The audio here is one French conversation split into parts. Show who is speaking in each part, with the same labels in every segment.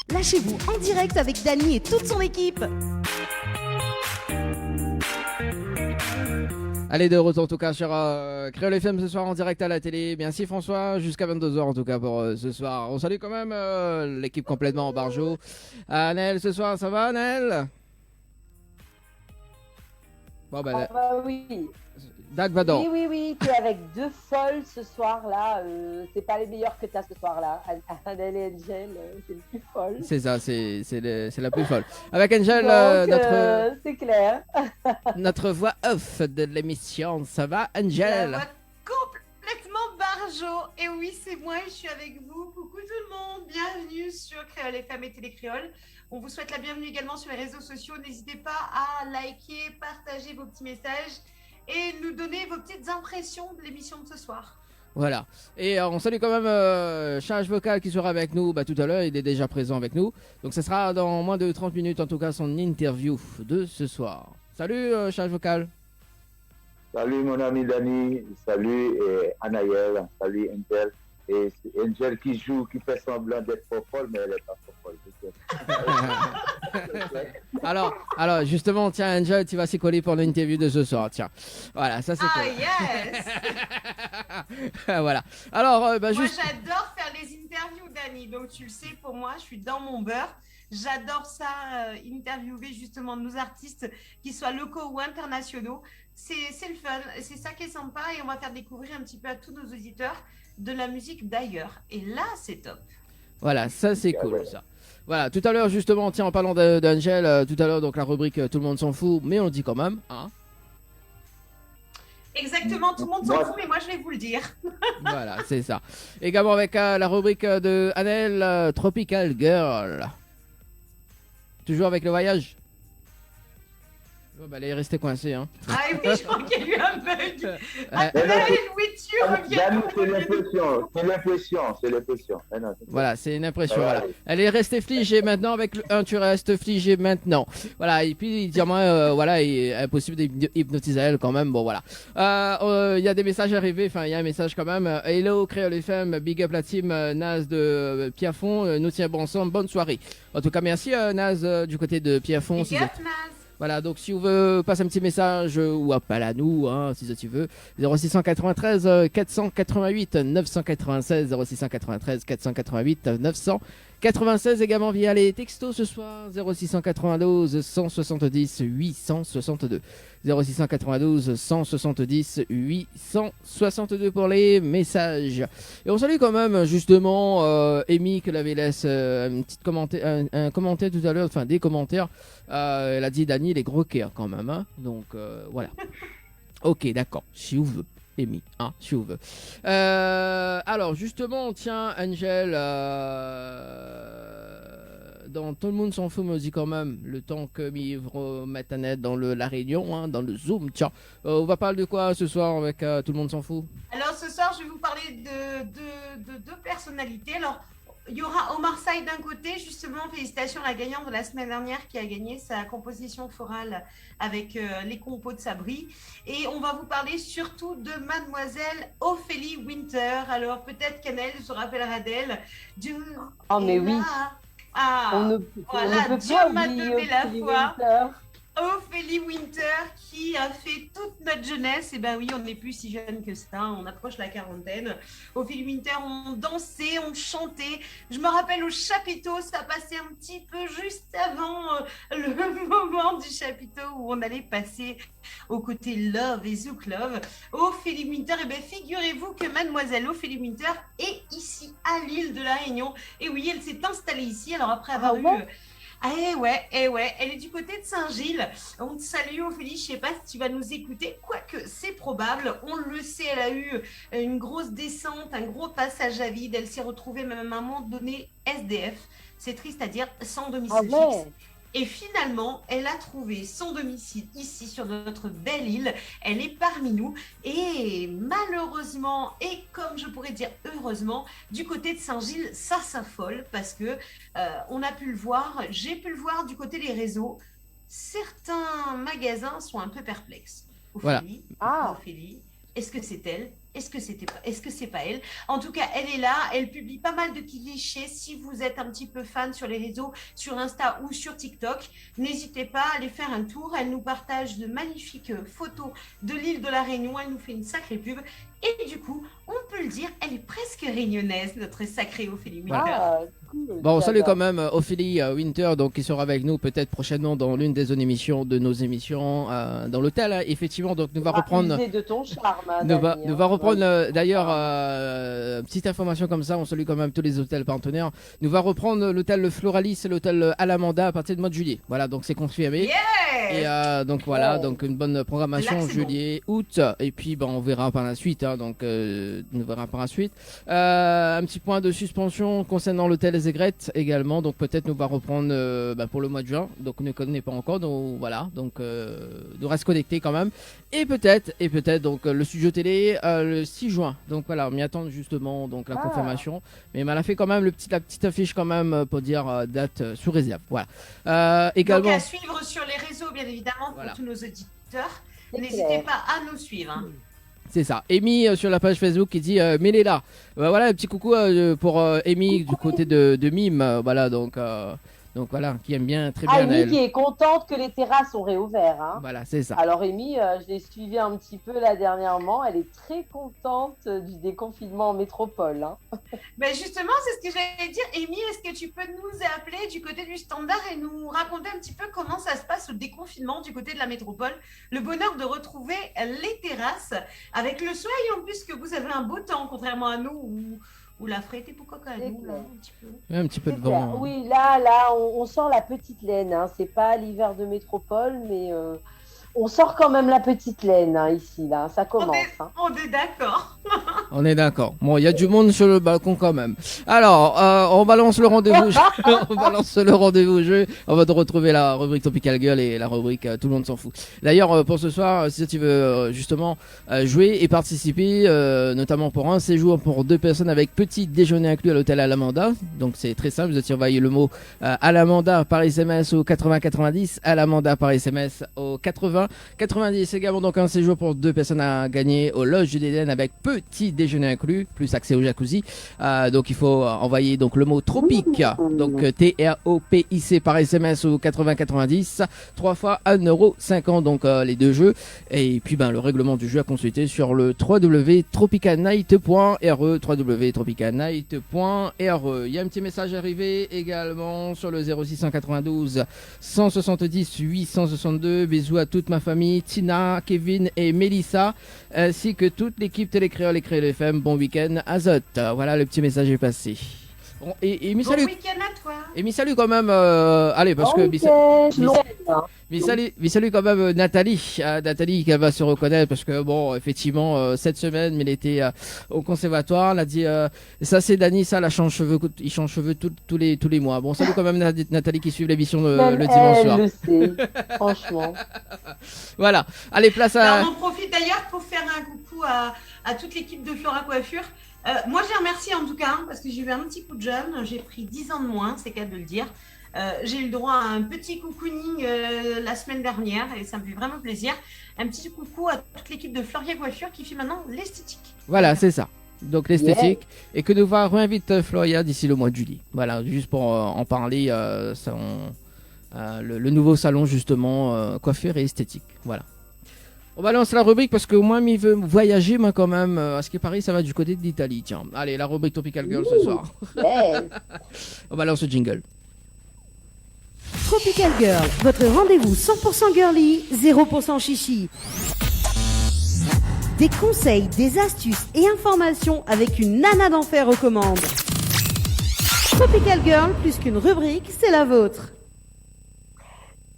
Speaker 1: Lâchez-vous en direct avec Dany et toute son équipe.
Speaker 2: Allez, de retour en tout cas sur Créole FM ce soir en direct à la télé. Merci François, jusqu'à 22h en tout cas pour ce soir. On salue quand même l'équipe complètement en barjo. Annelle, ce soir, ça va Annelle? Bon ben,
Speaker 3: Oui.
Speaker 2: Dag Vador.
Speaker 3: Oui, tu es avec deux folles ce soir-là. C'est pas les meilleurs que tu as ce soir-là. Adèle et Angel, c'est le plus folle.
Speaker 2: C'est ça, c'est la plus folle. Avec Angel,
Speaker 3: c'est clair.
Speaker 2: notre voix off de l'émission. Ça va Angel?
Speaker 4: La voix complètement barjo. Et oui, c'est moi, je suis avec vous. Coucou tout le monde, bienvenue sur Créole FM et Télé Créole. On vous souhaite la bienvenue également sur les réseaux sociaux. N'hésitez pas à liker, partager vos petits messages et nous donner vos petites impressions de l'émission de ce soir.
Speaker 2: Voilà. Et on salue quand même Charge Vocal qui sera avec nous tout à l'heure. Il est déjà présent avec nous. Donc ce sera dans moins de 30 minutes en tout cas son interview de ce soir. Salut Charge Vocal.
Speaker 5: Salut mon ami Dany, salut Anaël, salut Angel. Et c'est Angel qui joue, qui fait semblant d'être folle, mais elle n'est pas folle.
Speaker 2: alors justement, tiens Angel, tu vas s'y coller pour l'interview de ce soir. Tiens, voilà, ça c'est cool.
Speaker 4: Yes.
Speaker 2: Voilà. Alors,
Speaker 4: moi j'adore faire les interviews Dany, donc tu le sais, pour moi, je suis dans mon beurre. J'adore ça, interviewer justement nos artistes, qu'ils soient locaux ou internationaux. C'est le fun, c'est ça qui est sympa et on va faire découvrir un petit peu à tous nos auditeurs de la musique d'ailleurs. Et là, c'est top.
Speaker 2: Voilà, ça c'est cool ça. Voilà, tout à l'heure justement, tiens, en parlant d'Angel, tout à l'heure, donc la rubrique Tout le monde s'en fout, mais on le dit quand même, hein.
Speaker 4: Exactement, tout le monde s'en fout, mais moi je vais vous le dire.
Speaker 2: Voilà, c'est ça. Également avec la rubrique de Annelle, Tropical Girl. Toujours avec le voyage. Oh, elle est restée coincée, hein.
Speaker 4: Ah oui, je crois qu'il y a eu un bug. Oui, tu reviens.
Speaker 5: C'est l'impression.
Speaker 2: Voilà, c'est une impression. Voilà. Elle est restée figée maintenant avec le 1, tu restes figé maintenant. Voilà, et puis dire-moi, voilà, il est impossible d'hypnotiser elle quand même. Bon, voilà. Il y a des messages arrivés, enfin, il y a un message quand même. Hello, Créole FM, big up la team Naz de Pierrefonds, nous tiens bon ensemble, bonne soirée. En tout cas, merci Naz du côté de Pierrefonds.
Speaker 4: Big up, Naz.
Speaker 2: Voilà, donc si vous voulez passer un petit message ou appel à nous, hein, si tu veux, 0693 488 996, 0693 488 996, également via les textos ce soir, 0692 170 862. 0692 170 862 pour les messages. Et on salue quand même justement Amy qui avait laissé un commentaire tout à l'heure, enfin des commentaires. Elle a dit Dany les gros cœurs quand même, hein. Donc voilà. Ok, d'accord, si vous voulez. Amy, hein, si vous voulez. Alors justement, tiens, Angel, dans Tout le monde s'en fout, me dit quand même, le temps que m'ivre mette à net dans la réunion, hein, dans le Zoom. Tiens, on va parler de quoi ce soir avec Tout le monde s'en fout?
Speaker 4: Alors ce soir, je vais vous parler de deux personnalités. Alors, il y aura Omar Sy d'un côté, justement, félicitations à la gagnante de la semaine dernière qui a gagné sa composition chorale avec les compos de Sabri. Et on va vous parler surtout de mademoiselle Ophélie Winter. Alors peut-être qu'Annelle se rappellera d'elle.
Speaker 3: Oh mais oui.
Speaker 4: Voilà, Dieu m'a donné la foi. Ophélie Winter qui a fait toute notre jeunesse. Et ben oui, on n'est plus si jeune que ça, on approche la quarantaine. Ophélie Winter, on dansait, on chantait. Je me rappelle au chapiteau, ça passait un petit peu juste avant le moment du chapiteau où on allait passer au côté Love et Zouk Love. Ophélie Winter, et ben figurez-vous que mademoiselle Ophélie Winter est ici à l'île de la Réunion. Et oui, elle s'est installée ici, alors après avoir eu... Eh ouais, elle est du côté de Saint-Gilles. On te salue Ophélie, je sais pas si tu vas nous écouter, quoique c'est probable. On le sait, elle a eu une grosse descente, un gros passage à vide. Elle s'est retrouvée même à un moment donné SDF. C'est triste à dire, sans domicile fixe. Et finalement, elle a trouvé son domicile ici sur notre belle île. Elle est parmi nous. Et malheureusement, et comme je pourrais dire heureusement, du côté de Saint-Gilles, ça s'affole parce que on a pu le voir, j'ai pu le voir du côté des réseaux. Certains magasins sont un peu perplexes. Ophélie,
Speaker 2: voilà.
Speaker 4: Ophélie, est-ce que c'est elle? Est-ce que c'est pas elle? En tout cas, elle est là. Elle publie pas mal de clichés. Si vous êtes un petit peu fan sur les réseaux, sur Insta ou sur TikTok, n'hésitez pas à aller faire un tour. Elle nous partage de magnifiques photos de l'île de la Réunion. Elle nous fait une sacrée pub. Et du coup, on peut le dire, elle est presque réunionnaise, notre sacrée Ophélie Winter.
Speaker 3: Ah, cool.
Speaker 2: Bon, on salue quand même Ophélie Winter, donc qui sera avec nous peut-être prochainement dans l'une des émissions de nos émissions dans l'hôtel. Hein. Effectivement, donc nous va reprendre.
Speaker 3: Abuser de ton charme, hein,
Speaker 2: Nous
Speaker 3: Dani,
Speaker 2: va reprendre
Speaker 3: Ouais.
Speaker 2: d'ailleurs petite information comme ça. On salue quand même tous les hôtels partenaires. Nous va reprendre l'hôtel Le Floralis et l'hôtel Alamanda à partir du mois de juillet. Voilà, donc c'est confirmé.
Speaker 4: Yeah.
Speaker 2: Et donc voilà,
Speaker 3: Ouais.
Speaker 2: donc une bonne programmation
Speaker 4: Là, c'est
Speaker 2: juillet, août, et puis on verra par la suite. Hein, donc on verra par la suite. Un petit point de suspension concernant l'hôtel Les Aigrettes également. Donc peut-être nous va reprendre pour le mois de juin. Donc on ne connaît pas encore. Donc voilà, donc nous reste connecté quand même. Et peut-être donc le studio télé le 6 juin. Donc voilà, on m'y attend justement donc la
Speaker 3: Ah.
Speaker 2: confirmation. Mais elle a fait quand même la petite affiche quand même pour dire date sous réserve. Voilà. Également.
Speaker 4: Donc à suivre sur les réseaux, bien évidemment, pour
Speaker 2: Voilà.
Speaker 4: tous nos auditeurs.
Speaker 3: C'est
Speaker 4: N'hésitez
Speaker 3: clair.
Speaker 4: pas à nous suivre. Hein.
Speaker 2: C'est ça. Amy sur la page Facebook qui dit mais elle est là. Voilà, un petit coucou pour Amy du côté de Mime. Voilà, donc voilà, qui aime bien très bien
Speaker 3: Amy
Speaker 2: Naël.
Speaker 3: qui est contente que les terrasses ont réouvert. Hein.
Speaker 2: Voilà, c'est ça.
Speaker 3: Alors Amy, je l'ai suivie un petit peu là dernièrement. Elle est très contente du déconfinement en métropole. Hein.
Speaker 4: Ben justement, c'est ce que j'allais dire. Amy, est-ce que tu peux nous appeler du côté du standard et nous raconter un petit peu comment ça se passe le déconfinement du côté de la métropole? Le bonheur de retrouver les terrasses avec le soleil en plus, que vous avez un beau temps, contrairement à nous où la fraîche était pour coca.
Speaker 3: C'est
Speaker 4: Nous, là,
Speaker 3: clair.
Speaker 4: un petit peu.
Speaker 2: Ouais, un petit peu de
Speaker 3: C'est clair.
Speaker 2: vent.
Speaker 3: Oui, là, on sort la petite laine. Hein. C'est pas l'hiver de métropole, mais on sort quand même la petite laine hein, ici. Là, ça commence. Hein.
Speaker 4: On est d'accord.
Speaker 2: On est d'accord. Bon, il y a du monde sur le balcon quand même. Alors, on balance le rendez-vous. On balance le rendez-vous jeu. On va te retrouver la rubrique Tropical Girl et la rubrique Tout le monde s'en fout. D'ailleurs, pour ce soir, si tu veux justement jouer et participer, notamment pour un séjour pour 2 personnes avec petit déjeuner inclus à l'hôtel Alamanda. Donc c'est très simple. Vous envoyez le mot Alamanda par SMS au 80 90, Alamanda par SMS au 80 90. Également donc un séjour pour 2 personnes à gagner au Loge du Dédène avec petit déjeuner inclus, plus accès au jacuzzi. Donc il faut envoyer donc le mot tropique, donc TROPIC par SMS au 80 90, 3 fois 1,50€ donc les 2 jeux. Et puis le règlement du jeu à consulter sur le www.tropicalnight.re, www.tropicalnight.re. Il y a un petit message arrivé également sur le 0692 170 862. Bisous à toute ma famille, Tina, Kevin et Melissa, ainsi que toute l'équipe Télécréole et Créole FM. Bon week-end, Azot. Voilà, le petit message est passé. Bon, et
Speaker 4: Bon
Speaker 2: salut.
Speaker 4: week-end à toi.
Speaker 2: Et mi salut quand même, allez, parce que mi salut quand même Nathalie, Nathalie qui va se reconnaître parce que bon, effectivement, cette semaine, il était au conservatoire, elle a dit, ça c'est Dani, ça, il change cheveux tous les mois. Bon, salut quand même Nathalie qui suit l'émission le dimanche soir.
Speaker 3: Elle le sait, franchement.
Speaker 2: Voilà, allez, place à...
Speaker 4: Alors, on en profite d'ailleurs pour faire un coucou à toute l'équipe de Flora Coiffure. Moi, je les remercie en tout cas, parce que j'ai eu un petit coup de jeune, j'ai pris 10 ans de moins, c'est qu'à de le dire. J'ai eu le droit à un petit cocooning la semaine dernière, et ça me fait vraiment plaisir. Un petit coucou à toute l'équipe de Floria Coiffure qui fait maintenant l'esthétique.
Speaker 2: Voilà, c'est ça. Donc l'esthétique, et que nous va réinviter Floria d'ici le mois de juillet. Voilà, juste pour en parler, le nouveau salon justement, coiffure et esthétique. Voilà. On balance la rubrique parce que moi, il veut voyager, moi quand même. À ce qui paraît, ça va du côté de l'Italie. Tiens, allez, la rubrique Tropical Girl ce soir.
Speaker 3: Yes.
Speaker 2: On balance le jingle.
Speaker 1: Tropical Girl, votre rendez-vous 100% girly, 0% chichi. Des conseils, des astuces et informations avec une nana d'enfer aux commandes. Tropical Girl, plus qu'une rubrique, c'est la vôtre.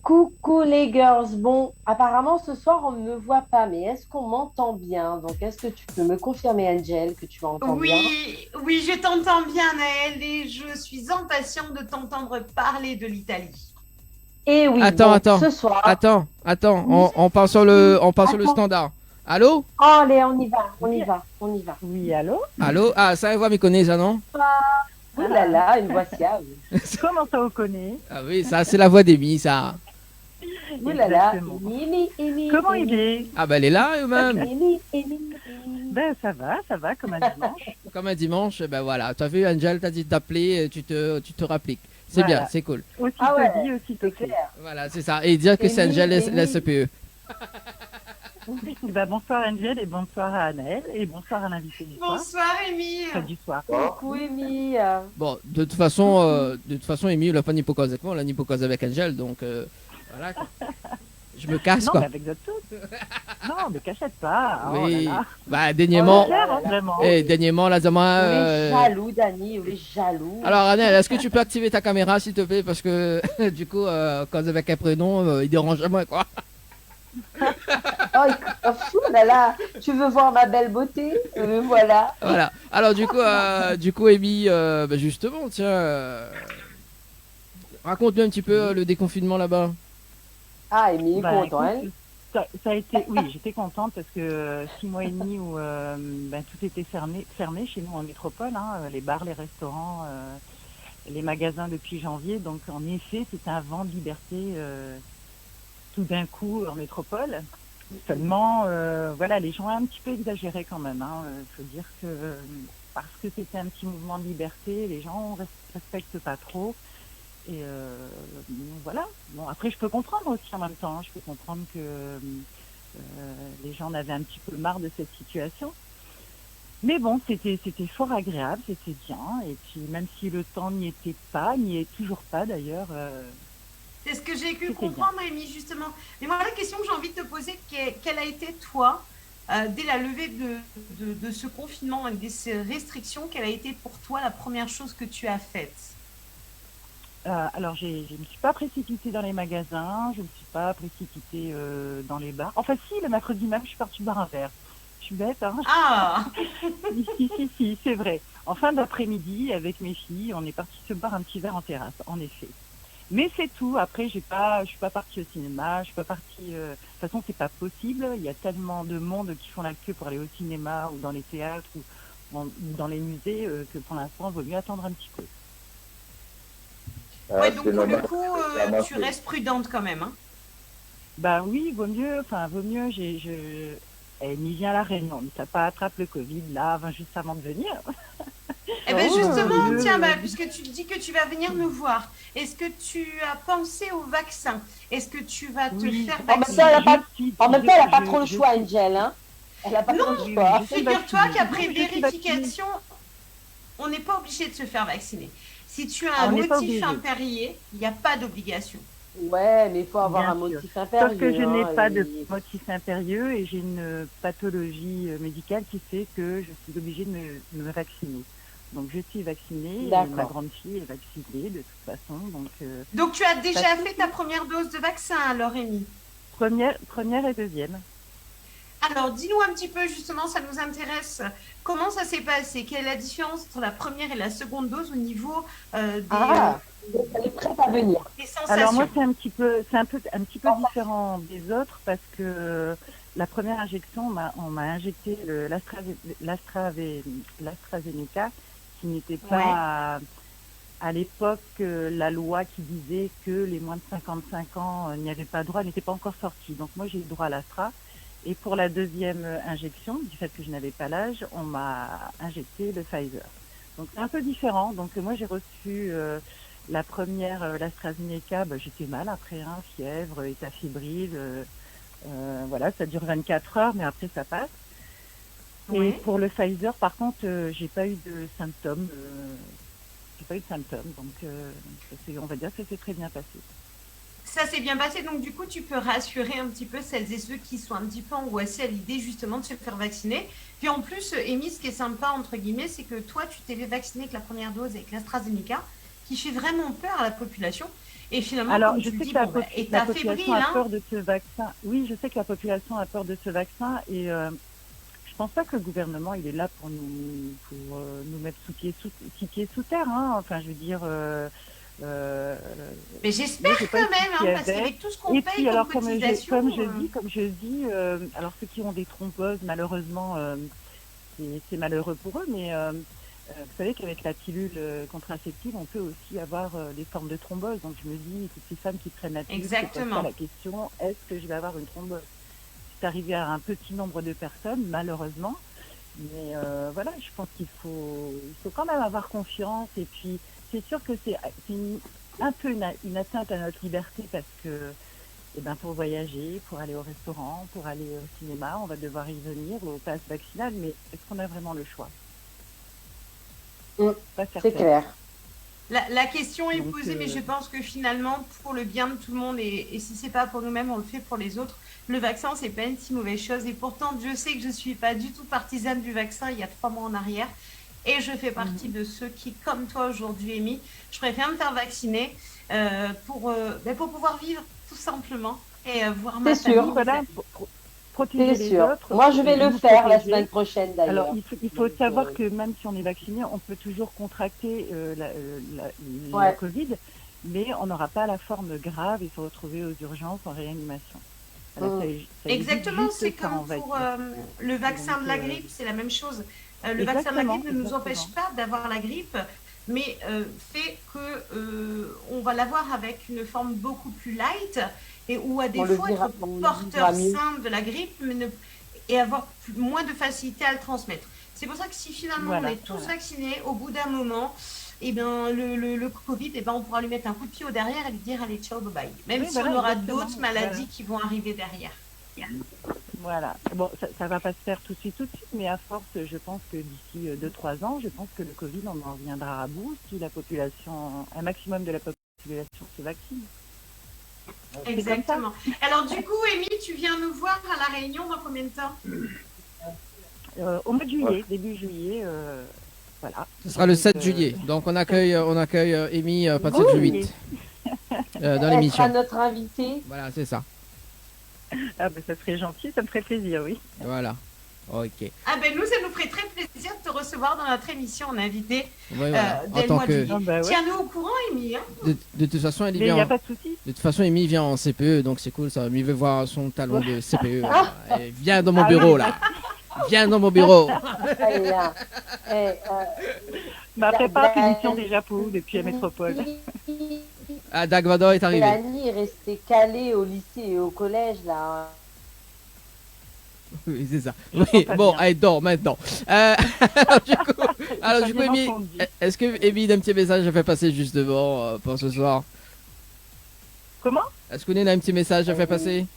Speaker 3: Coucou les girls. Bon, apparemment ce soir on ne me voit pas, mais est-ce qu'on m'entend bien? Donc est-ce que tu peux me confirmer, Angel, que tu m'entends bien?
Speaker 4: Oui, je t'entends bien, Naël, et je suis impatiente de t'entendre parler de l'Italie.
Speaker 3: Et oui,
Speaker 2: Attends,
Speaker 3: ce soir.
Speaker 2: Attends, on part sur le standard. Allô?
Speaker 3: Oh, allez, on y va.
Speaker 6: Oui, allô?
Speaker 2: Allô? Ah, ça, vous me connaissez, ça, non?
Speaker 3: Oh là là, une voix fiable.
Speaker 6: Comment ça vous connaît?
Speaker 2: Ah oui, ça, c'est la voix d'Amy, ça.
Speaker 3: Oh là là,
Speaker 6: Exactement.
Speaker 3: Émilie.
Speaker 6: Comment il est?
Speaker 2: Ah, bah, elle est là, eux-mêmes.
Speaker 3: Émilie.
Speaker 6: Ben ça va, comme un dimanche.
Speaker 2: Comme un dimanche, ben voilà. Tu as vu, Angel, t'as dit de t'appeler, tu te rappliques. C'est
Speaker 6: Voilà.
Speaker 2: bien, c'est cool.
Speaker 6: Aussitôt dit, aussitôt fait.
Speaker 3: clair.
Speaker 2: Voilà, c'est ça. Et dire que c'est Angel, la CPE.
Speaker 6: Ben, bonsoir Angel et bonsoir à Anaël et bonsoir à l'invité du soir.
Speaker 4: Bonsoir, Amy.
Speaker 6: Enfin, du soir.
Speaker 3: Coucou, Amy.
Speaker 2: Bon, de toute façon, Amy, il n'a pas d'hypocause avec moi, il a d'hypocause avec Angel, donc voilà. Quoi. Je me casse,
Speaker 6: Non,
Speaker 2: quoi.
Speaker 6: mais avec d'autres choses. Non, ne cachette pas. Oh
Speaker 2: Oui.
Speaker 6: là là.
Speaker 2: Bah, dernièrement.
Speaker 3: Oh là là.
Speaker 6: Vraiment.
Speaker 2: Et dernièrement, là, Zama.
Speaker 3: On est jaloux, Dani, on est jaloux.
Speaker 2: Alors, Annelle, est-ce que tu peux activer ta caméra, s'il te plaît? Parce que, du coup, quand avec un prénom, il dérange moins, quoi.
Speaker 3: Oh, oh là là, tu veux voir ma belle beauté? Voilà.
Speaker 2: Voilà. Alors, du coup, Amy, bah, justement, tiens. Raconte-nous un petit peu le déconfinement là-bas.
Speaker 3: Ah, Amy est
Speaker 6: Bah,
Speaker 3: content, hein?
Speaker 6: écoute, ça a été, oui, j'étais contente parce que 6 mois et demi où tout était fermé chez nous en métropole, hein, les bars, les restaurants, les magasins depuis janvier. Donc en effet, c'était un vent de liberté tout d'un coup en métropole. Seulement, voilà, les gens ont un petit peu exagéré quand même. Faut dire que parce que c'était un petit mouvement de liberté, les gens respectent pas trop. Et voilà. Bon, après, je peux comprendre aussi en même temps. Hein. Je peux comprendre que les gens en avaient un petit peu marre de cette situation. Mais bon, c'était fort agréable, c'était bien. Et puis, même si le temps n'y était pas, n'y est toujours pas d'ailleurs.
Speaker 4: C'est ce que j'ai cru
Speaker 6: C'était
Speaker 4: comprendre, Amy, justement. Mais moi, la question que j'ai envie de te poser, quelle a été, toi, dès la levée de ce confinement et de ces restrictions, quelle a été pour toi la première chose que tu as faite?
Speaker 6: Alors, je ne me suis pas précipitée dans les magasins, je ne me suis pas précipitée dans les bars. Enfin, si, le mercredi même, je suis partie boire un verre. Je suis bête, hein.
Speaker 4: Ah.
Speaker 6: Si, c'est vrai. En fin d'après-midi, avec mes filles, on est parti se boire un petit verre en terrasse, en effet. Mais c'est tout. Après, je suis pas partie au cinéma, je suis pas partie. De toute façon, c'est pas possible. Il y a tellement de monde qui font la queue pour aller au cinéma ou dans les théâtres ou dans les musées que pour l'instant, il vaut mieux attendre un petit peu.
Speaker 4: Ouais, donc pour le coup, tu restes prudente quand même. Hein.
Speaker 6: Bah oui, vaut mieux. Elle m'y vient à la Réunion, mais ça pas attrape le Covid là, juste avant de venir.
Speaker 4: Eh bien justement, tiens, puisque tu dis que tu vas venir me voir, est-ce que tu as pensé au vaccin? Est-ce que tu vas te faire vacciner?
Speaker 3: En même temps, elle n'a pas trop le choix, Angel. Hein, elle n'a pas trop le choix.
Speaker 4: Figure-toi qu'après vérification, on n'est pas obligé de se faire vacciner. Si tu as un motif impérieux, il n'y a pas d'obligation.
Speaker 3: Ouais, mais il faut avoir un motif impérieux.
Speaker 6: Sauf que je n'ai pas de motif impérieux et j'ai une pathologie médicale qui fait que je suis obligée de me vacciner. Donc je suis vaccinée, et ma grande fille est vaccinée de toute façon.
Speaker 4: Donc tu as déjà fait ta première dose de vaccin alors, Amy?
Speaker 6: Première et deuxième.
Speaker 4: Alors, dis-nous un petit peu, justement, ça nous intéresse. Comment ça s'est passé? Quelle est la différence entre la première et la seconde dose au niveau des...
Speaker 3: elle est prête à venir.
Speaker 4: Des sensations?
Speaker 6: Alors moi, c'est un petit peu différent des autres parce que la première injection, on m'a injecté l'AstraZeneca qui n'était pas à l'époque la loi qui disait que les moins de 55 ans n'y avaient pas droit, n'était pas encore sortie. Donc moi, j'ai eu droit à l'Astra. Et pour la deuxième injection, du fait que je n'avais pas l'âge, on m'a injecté le Pfizer. Donc c'est un peu différent. Donc moi j'ai reçu la première, l'AstraZeneca, j'étais mal après, fièvre, état fébrile. Voilà, ça dure 24 heures, mais après ça passe. Oui. Et pour le Pfizer, par contre, j'ai pas eu de symptômes. Donc on va dire que ça s'est très bien passé.
Speaker 4: Ça s'est bien passé, donc du coup, tu peux rassurer un petit peu celles et ceux qui sont un petit peu angoissés à l'idée justement de se faire vacciner. Puis en plus, Amy, ce qui est sympa, entre guillemets, c'est que toi, tu t'es fait vacciner avec la première dose, avec l'AstraZeneca, qui fait vraiment peur à la population. Et finalement,
Speaker 6: alors,
Speaker 4: comme
Speaker 6: je
Speaker 4: tu
Speaker 6: sais
Speaker 4: dis,
Speaker 6: que la population a peur de ce vaccin. Oui, je sais que la population a peur de ce vaccin et je pense pas que le gouvernement, il est là pour nous mettre six pieds sous terre. Hein. Enfin, je veux dire...
Speaker 4: mais j'espère quand même, parce qu'avec tout ce qu'on paye comme cotisation...
Speaker 6: Comme je dis, alors ceux qui ont des thromboses, malheureusement, c'est malheureux pour eux, mais vous savez qu'avec la pilule contraceptive, on peut aussi avoir des formes de thrombose. Donc je me dis, toutes ces femmes qui prennent la pilule,
Speaker 4: exactement,
Speaker 6: la question, est-ce que je vais avoir une thrombose? C'est arrivé à un petit nombre de personnes, malheureusement. Mais voilà, je pense qu'il faut quand même avoir confiance. Et puis, c'est sûr que c'est un peu une atteinte à notre liberté parce que, eh ben, pour voyager, pour aller au restaurant, pour aller au cinéma, on va devoir y venir au pass vaccinal. Mais est-ce qu'on a vraiment le choix? Pas
Speaker 3: C'est
Speaker 6: certain.
Speaker 3: clair.
Speaker 4: La question est
Speaker 6: Donc,
Speaker 4: posée, mais je pense que finalement, pour le bien de tout le monde, et si c'est pas pour nous-mêmes, on le fait pour les autres, le vaccin, c'est pas une si mauvaise chose. Et pourtant, je sais que je suis pas du tout partisane du vaccin il y a 3 mois en arrière. Et je fais partie de ceux qui, comme toi aujourd'hui, Amy, je préfère me faire vacciner pour pouvoir vivre, tout simplement, et voir ma
Speaker 3: C'est sûr.
Speaker 4: famille.
Speaker 6: Voilà, protéger
Speaker 3: C'est
Speaker 6: les
Speaker 3: sûr.
Speaker 6: autres.
Speaker 3: Moi, je vais
Speaker 6: et
Speaker 3: le
Speaker 6: nous
Speaker 3: faire la
Speaker 6: protéger.
Speaker 3: semaine prochaine d'ailleurs.
Speaker 6: Alors, il faut
Speaker 3: Donc,
Speaker 6: savoir que même si on est vacciné, on peut toujours contracter la
Speaker 3: Ouais.
Speaker 6: Covid, mais on n'aura pas la forme grave et se retrouver aux urgences en réanimation. Voilà, ça évite
Speaker 4: Exactement,
Speaker 6: juste
Speaker 4: c'est
Speaker 6: ça, on
Speaker 4: comme
Speaker 6: va
Speaker 4: pour
Speaker 6: dire.
Speaker 4: le vaccin
Speaker 6: Donc,
Speaker 4: de la grippe, c'est la même chose. Le vaccin de la grippe ne nous empêche pas d'avoir la grippe, mais fait que on va l'avoir avec une forme beaucoup plus light et ou à défaut être porteur sain de la grippe et avoir moins de facilité à le transmettre. C'est pour ça que si finalement on est tous vaccinés, au bout d'un moment, eh ben, le Covid, eh ben, on pourra lui mettre un coup de pied au derrière et lui dire allez, ciao, bye bye. Même si on aura d'autres maladies qui vont arriver derrière.
Speaker 6: Voilà. Bon, ça va pas se faire tout de suite, mais à force, je pense que d'ici 2-3 ans, je pense que le Covid, on en reviendra à bout si un maximum de la population se vaccine.
Speaker 4: Exactement. Alors du coup, Amy, tu viens nous voir à La Réunion dans combien de temps?
Speaker 6: Au mois de juillet, début juillet, voilà.
Speaker 2: Ce sera le 7 juillet. Donc on accueille Amy à partir du 8 dans l'émission.
Speaker 3: Elle sera notre invitée.
Speaker 2: Voilà, c'est ça.
Speaker 6: Ah ben ça serait gentil, ça me ferait plaisir, oui.
Speaker 2: Voilà. Ok.
Speaker 4: Ah ben nous, ça nous ferait très plaisir de te recevoir dans notre émission en invité
Speaker 2: Ouais, voilà.
Speaker 4: dès le mois de juillet.
Speaker 6: ouais.
Speaker 4: Tiens-nous au courant, Amy. Hein.
Speaker 2: De toute façon, elle
Speaker 6: Mais il
Speaker 2: vient.
Speaker 6: n'y a pas de souci.
Speaker 2: De toute façon, Amy vient en CPE, donc c'est cool. Ça, Amy veut voir son talon de CPE.
Speaker 3: Ah.
Speaker 2: Et viens dans mon bureau là. Viens dans mon bureau.
Speaker 3: Allez, là.
Speaker 6: Ma prépare punition déjà pour vous depuis la métropole.
Speaker 2: Ah, Dagvador est arrivé.
Speaker 3: Annie est restée calée au lycée et au collège là.
Speaker 2: Oui, c'est ça. Oui, bon, allez, dors maintenant. Alors, du coup, Amy, est-ce que Amy a un petit message à faire passer justement pour ce soir?
Speaker 6: Comment?
Speaker 2: Est-ce qu'on a un petit message à faire passer?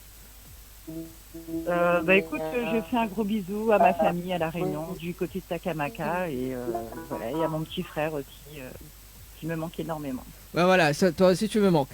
Speaker 6: Bah écoute, je fais un gros bisou à ma famille à La Réunion, du côté de Takamaka, et voilà, et à mon petit frère aussi, qui me manque énormément.
Speaker 2: Ben voilà, ça, toi aussi tu me manques.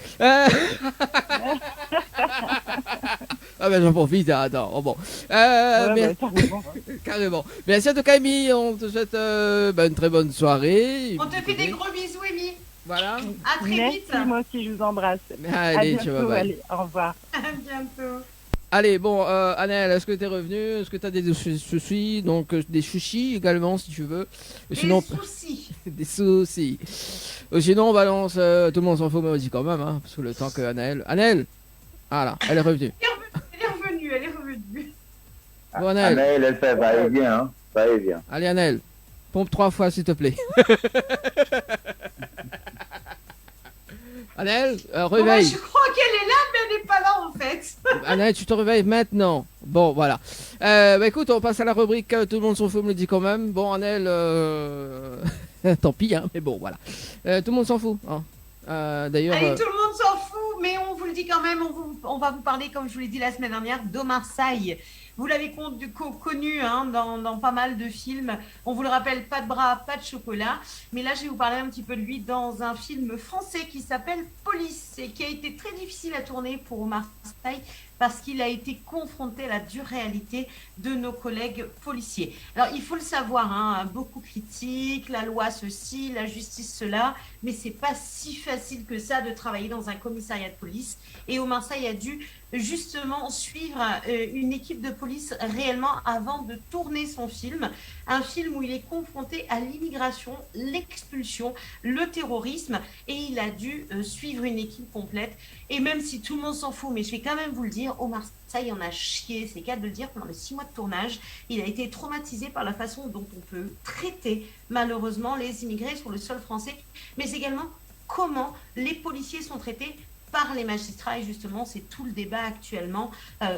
Speaker 2: Ah ben j'en profite, attends, oh bon.
Speaker 6: Ouais, carrément.
Speaker 2: Carrément. Merci en tout cas, Amy, on te souhaite une très bonne soirée.
Speaker 4: On te fait des gros bisous, Amy.
Speaker 2: Voilà.
Speaker 4: À très
Speaker 6: Merci,
Speaker 4: vite.
Speaker 6: moi aussi je vous embrasse.
Speaker 2: Allez,
Speaker 6: à
Speaker 2: tu
Speaker 6: bientôt,
Speaker 2: vas, bye.
Speaker 6: allez, au revoir.
Speaker 4: À bientôt.
Speaker 2: Allez, bon, Annelle, est-ce que t'es revenu? Est-ce que t'as des soucis? Donc, des chouchis également, si tu veux. Sinon,
Speaker 4: Des soucis.
Speaker 2: des soucis. Sinon, on balance, tout le monde s'en fout, mais aussi quand même, hein, parce que le temps que Annelle, ah là, elle est revenue.
Speaker 4: Elle est revenue, elle est revenue.
Speaker 2: Bon, Annelle.
Speaker 5: Annelle, elle fait va-et-vient, hein. Va-et-vient.
Speaker 2: Allez, Annelle, pompe 3 fois, s'il te plaît. Annelle, réveille.
Speaker 4: Ouais, je crois qu'elle est là, mais elle n'est pas là en fait.
Speaker 2: Annelle, tu te réveilles maintenant. Bon, voilà. Écoute, on passe à la rubrique Tout le monde s'en fout, me le dit quand même. Bon, Annelle, tant pis, hein, mais bon, voilà. Tout le monde s'en fout. Hein. D'ailleurs.
Speaker 4: Allez, tout le monde s'en fout, mais on vous le dit quand même, on va vous parler, comme je vous l'ai dit la semaine dernière, d'Omar Sy. Vous l'avez connu hein, dans pas mal de films. On vous le rappelle, pas de bras, pas de chocolat. Mais là, je vais vous parler un petit peu de lui dans un film français qui s'appelle Police et qui a été très difficile à tourner pour Omar Sy parce qu'il a été confronté à la dure réalité de nos collègues policiers. Alors, il faut le savoir, hein, beaucoup critiquent la loi ceci, la justice cela, mais c'est pas si facile que ça de travailler dans un commissariat de police. Et Omar Sy a dû justement suivre une équipe de police réellement avant de tourner son film. Un film où il est confronté à l'immigration, l'expulsion, le terrorisme, et il a dû suivre une équipe complète. Et même si tout le monde s'en fout, mais je vais quand même vous le dire, Omar Sy en a chié, c'est le cas de le dire, pendant les 6 mois de tournage. Il a été traumatisé par la façon dont on peut traiter malheureusement les immigrés sur le sol français, mais également comment les policiers sont traités par les magistrats et justement c'est tout le débat actuellement.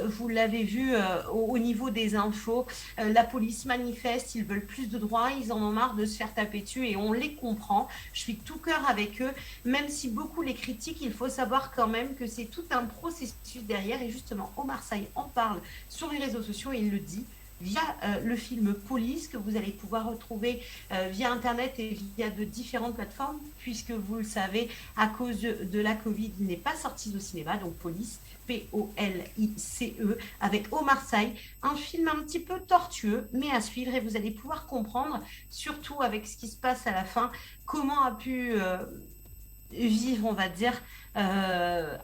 Speaker 4: Vous l'avez vu au niveau des infos, la police manifeste, ils veulent plus de droits, ils en ont marre de se faire taper dessus et on les comprend. Je suis de tout cœur avec eux, même si beaucoup les critiquent, il faut savoir quand même que c'est tout un processus derrière et justement Omar Sy en parle sur les réseaux sociaux et il le dit via le film Police que vous allez pouvoir retrouver via Internet et via de différentes plateformes, puisque vous le savez, à cause de la Covid, il n'est pas sorti au cinéma, donc Police, P-O-L-I-C-E, avec Omar Sy, un film un petit peu tortueux, mais à suivre, et vous allez pouvoir comprendre, surtout avec ce qui se passe à la fin, comment a pu vivre, on va dire,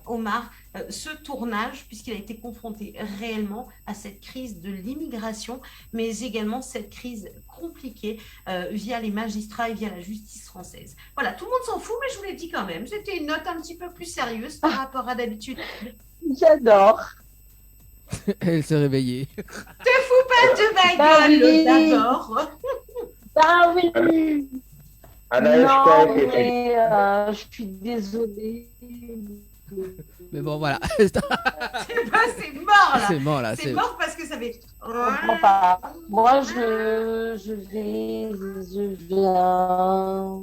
Speaker 4: Omar, ce tournage, puisqu'il a été confronté réellement à cette crise de l'immigration, mais également cette crise compliquée via les magistrats et via la justice française. Voilà, tout le monde s'en fout, mais je vous l'ai dit quand même. C'était une note un petit peu plus sérieuse par rapport à d'habitude.
Speaker 3: J'adore.
Speaker 2: Elle s'est réveillée.
Speaker 4: Te fous pas de ma gueule,
Speaker 3: oui.
Speaker 4: d'abord.
Speaker 3: Ah oui.
Speaker 5: Anaël, je
Speaker 3: Non,
Speaker 5: crois que
Speaker 3: mais je suis désolée.
Speaker 2: Mais bon, voilà.
Speaker 4: C'est mort là.
Speaker 2: C'est mort là.
Speaker 4: C'est mort parce que ça fait.
Speaker 3: Je comprends pas. Moi, je viens.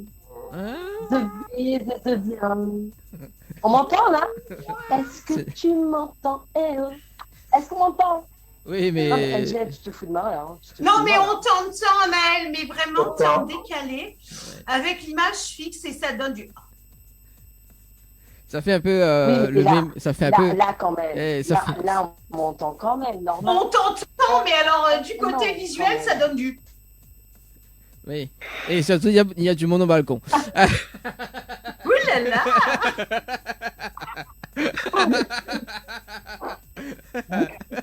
Speaker 3: On m'entend là? Est-ce que tu m'entends? Est-ce qu'on m'entend?
Speaker 2: Oui,
Speaker 3: Non, mais
Speaker 2: mais.
Speaker 3: Angel, je te fous de moi là.
Speaker 4: Non, mais on t'entend, Maëlle, mais vraiment, t'es en décalé avec l'image fixe et ça donne du.
Speaker 2: Ça fait un peu
Speaker 3: Oui,
Speaker 2: le
Speaker 3: là,
Speaker 2: même. Ça fait un
Speaker 3: Là,
Speaker 2: peu.
Speaker 3: là, quand même.
Speaker 2: Eh, ça fait-
Speaker 3: Là, on m'entend quand même, normal.
Speaker 4: On t'entend, mais alors du
Speaker 3: Non,
Speaker 4: côté visuel,
Speaker 3: non.
Speaker 4: ça donne du.
Speaker 2: Oui. Et surtout, il y a du monde au balcon.
Speaker 4: Ouh là là.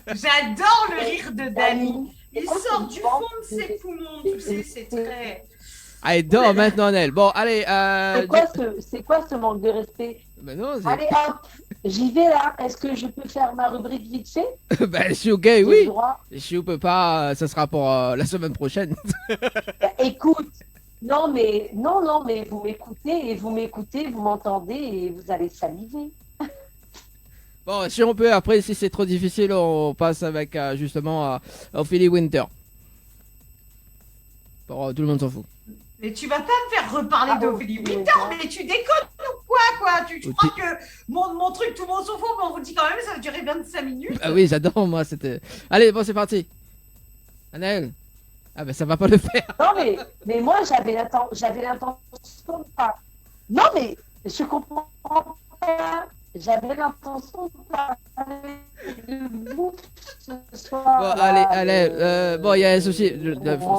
Speaker 4: J'adore le rire de Dani. Il sort du fond de ses poumons, tu sais, c'est très.
Speaker 2: Allez, dors maintenant, Nel. Bon, allez.
Speaker 3: C'est quoi ce manque de respect?
Speaker 2: Ben non,
Speaker 3: Allez hop, j'y vais là. Est-ce que je peux faire ma rubrique vite fait?
Speaker 2: ben, si ok,
Speaker 3: J'ai le
Speaker 2: oui.
Speaker 3: droit.
Speaker 2: Si on peut pas, ça sera pour la semaine prochaine.
Speaker 3: Bah, écoute, non mais vous m'écoutez, vous m'entendez et vous allez saliver.
Speaker 2: Bon, si on peut, après, si c'est trop difficile, on passe avec justement Ophélie Winter. Bon, tout le monde s'en fout.
Speaker 4: Mais tu vas pas me faire reparler d'Ophélie Winter, mais tu déconnes ou quoi? Tu crois que mon truc, tout le monde s'en fout, mais on vous dit quand même, ça va durer 25 minutes.
Speaker 2: Ah oui, j'adore, moi, c'était. Allez, bon, c'est parti. Anaël. Ah ben, ça va pas le faire.
Speaker 3: Non mais moi j'avais l'intention de pas. Non mais je comprends pas. J'avais l'intention de parler de vous ce soir.
Speaker 2: Bon,
Speaker 3: là,
Speaker 2: allez, bon, il y a un souci.